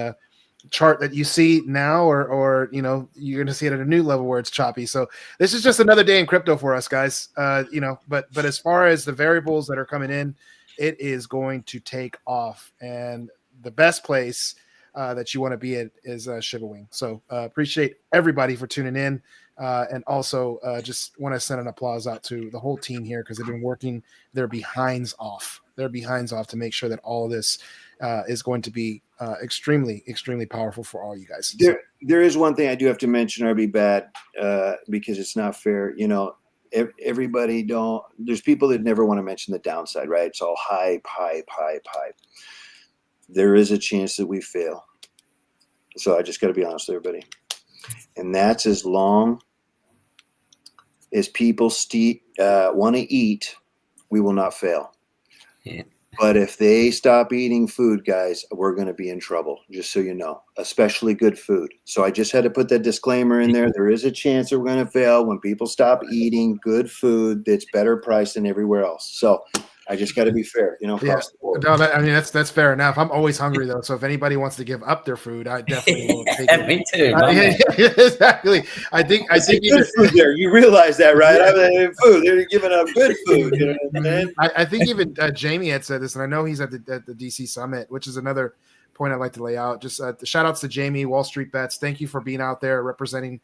chart that you see now, or you're going to see it at a new level where it's choppy. So this is just another day in crypto for us, guys. But as far as the variables that are coming in, it is going to take off, and the best place that you want to be at is Shiba Wing. So appreciate everybody for tuning in, and also just want to send an applause out to the whole team here because they've been working their behinds off. To make sure that all of this is going to be extremely, extremely powerful for all you guys. There is one thing I do have to mention, or I'd be bad because it's not fair. Everybody there's people that never want to mention the downside, right? It's all hype. There is a chance that we fail. So I just got to be honest with everybody. And that's as long as people want to eat, we will not fail. Yeah. But if they stop eating food, guys, we're going to be in trouble, just so you know, especially good food. So I just had to put that disclaimer in there. There is a chance that we're going to fail when people stop eating good food that's better priced than everywhere else. So I just got to be fair, across the board. No, that's fair enough. I'm always hungry though, so if anybody wants to give up their food, I definitely will take it. Me too. Exactly. I think good food there. You realize that, right? Food. They're giving up good food. You know what I mean? I think even Jamie had said this, and I know he's at the DC Summit, which is another point I'd like to lay out. Just the shout outs to Jamie, Wall Street Bets. Thank you for being out there representing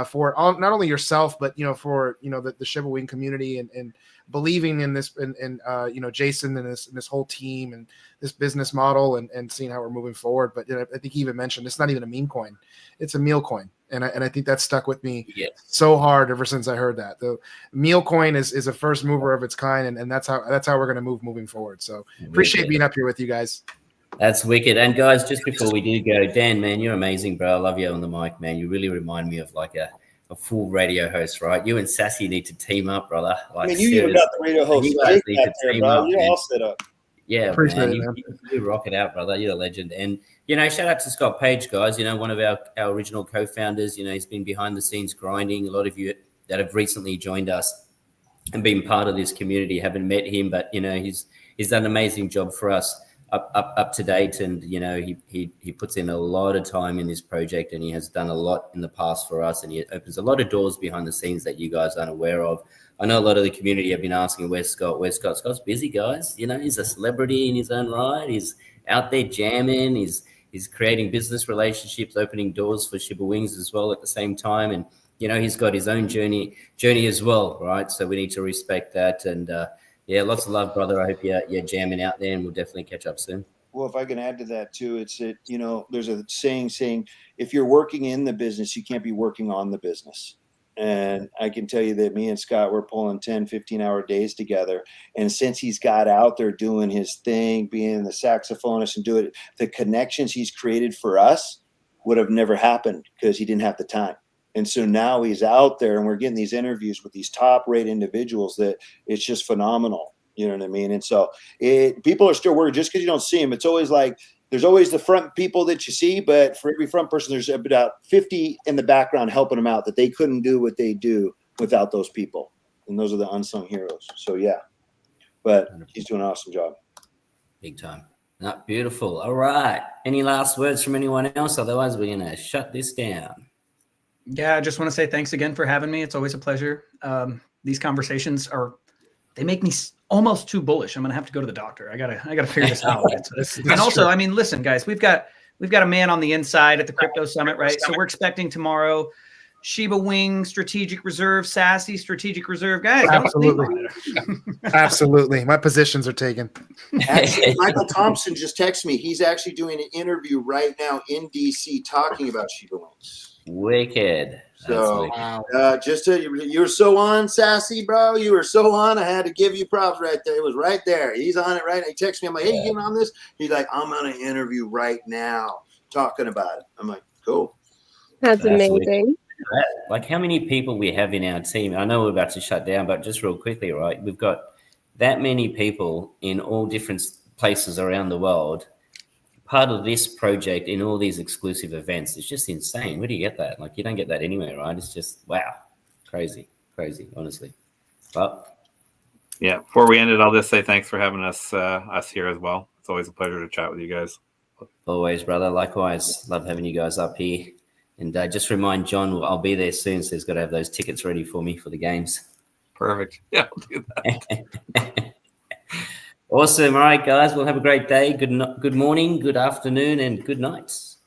for not only yourself, but for the Shiba Wing community and believing in this and Jason and this whole team and this business model and seeing how we're moving forward. But I think he even mentioned it's not even a meme coin, it's a meal coin. And I think that stuck with me so hard ever since I heard that. The meal coin is a first mover of its kind, and that's how we're going to moving forward. So appreciate being up here with you guys. That's wicked. And guys, just before we do go, Dan, man, you're amazing, bro. I love you on the mic, man. You really remind me of like a full radio host, right? You and Sassy need to team up, brother. Like, you even got the radio host. You guys need to team up. You're all set up. Yeah, man. You rock it out, brother. You're a legend. And, shout out to Scott Page, guys. One of our original co-founders. He's been behind the scenes grinding. A lot of you that have recently joined us and been part of this community haven't met him, but, he's done an amazing job for us. Up to date, and he puts in a lot of time in this project, and he has done a lot in the past for us, and he opens a lot of doors behind the scenes that you guys aren't aware of. I know a lot of the community have been asking, where's Scott? Scott's busy, guys. He's a celebrity in his own right. He's out there jamming. He's creating business relationships, opening doors for Shiba Wings as well at the same time, and he's got his own journey as well, right? So we need to respect that. And yeah, lots of love, brother. I hope you're jamming out there, and we'll definitely catch up soon. Well, if I can add to that too, it's there's a saying if you're working in the business, you can't be working on the business. And I can tell you that me and Scott were pulling 10, 15-hour days together. And since he's got out there doing his thing, being the saxophonist and doing it, the connections he's created for us would have never happened because he didn't have the time. And so now he's out there and we're getting these interviews with these top-rate individuals that it's just phenomenal. You know what I mean? And so people are still worried just because you don't see them. It's always like, there's always the front people that you see, but for every front person, there's about 50 in the background helping them out that they couldn't do what they do without those people. And those are the unsung heroes. So, yeah, but he's doing an awesome job. Big time. Not beautiful. All right. Any last words from anyone else? Otherwise, we're going to shut this down. Yeah, I just want to say thanks again for having me. It's always a pleasure. These conversations they make me almost too bullish. I'm going to have to go to the doctor. I gotta figure this out. And also, I mean, listen, guys, we've got a man on the inside at the Crypto Summit, right? So we're expecting tomorrow Shiba Wing, Strategic Reserve, Sassy, Strategic Reserve. Guys, absolutely. Absolutely. My positions are taken. Actually, Michael Thompson just texted me. He's actually doing an interview right now in DC talking about Shiba Wings. Wicked. So, you were so on, Sassy, bro. You were so on. I had to give you props right there. It was right there. He's on it right now. He texted me. I'm like, hey, you getting on this? He's like, I'm on an interview right now talking about it. I'm like, cool. That's amazing. Wicked. Like how many people we have in our team? I know we're about to shut down, but just real quickly, right? We've got that many people in all different places around the world, part of this project in all these exclusive events. It's just insane. Where do you get that? Like you don't get that anywhere, right? It's just, wow, crazy, honestly. But yeah, before we end it, I'll just say thanks for having us here as well. It's always a pleasure to chat with you guys. Always, brother. Likewise. Love having you guys up here. And just remind John, I'll be there soon, so he's got to have those tickets ready for me for the games. Perfect. Yeah, I'll do that. Awesome. All right, guys. We'll have a great day. Good morning, good afternoon, and good nights.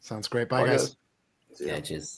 Sounds great. Bye, guys. Yeah, cheers.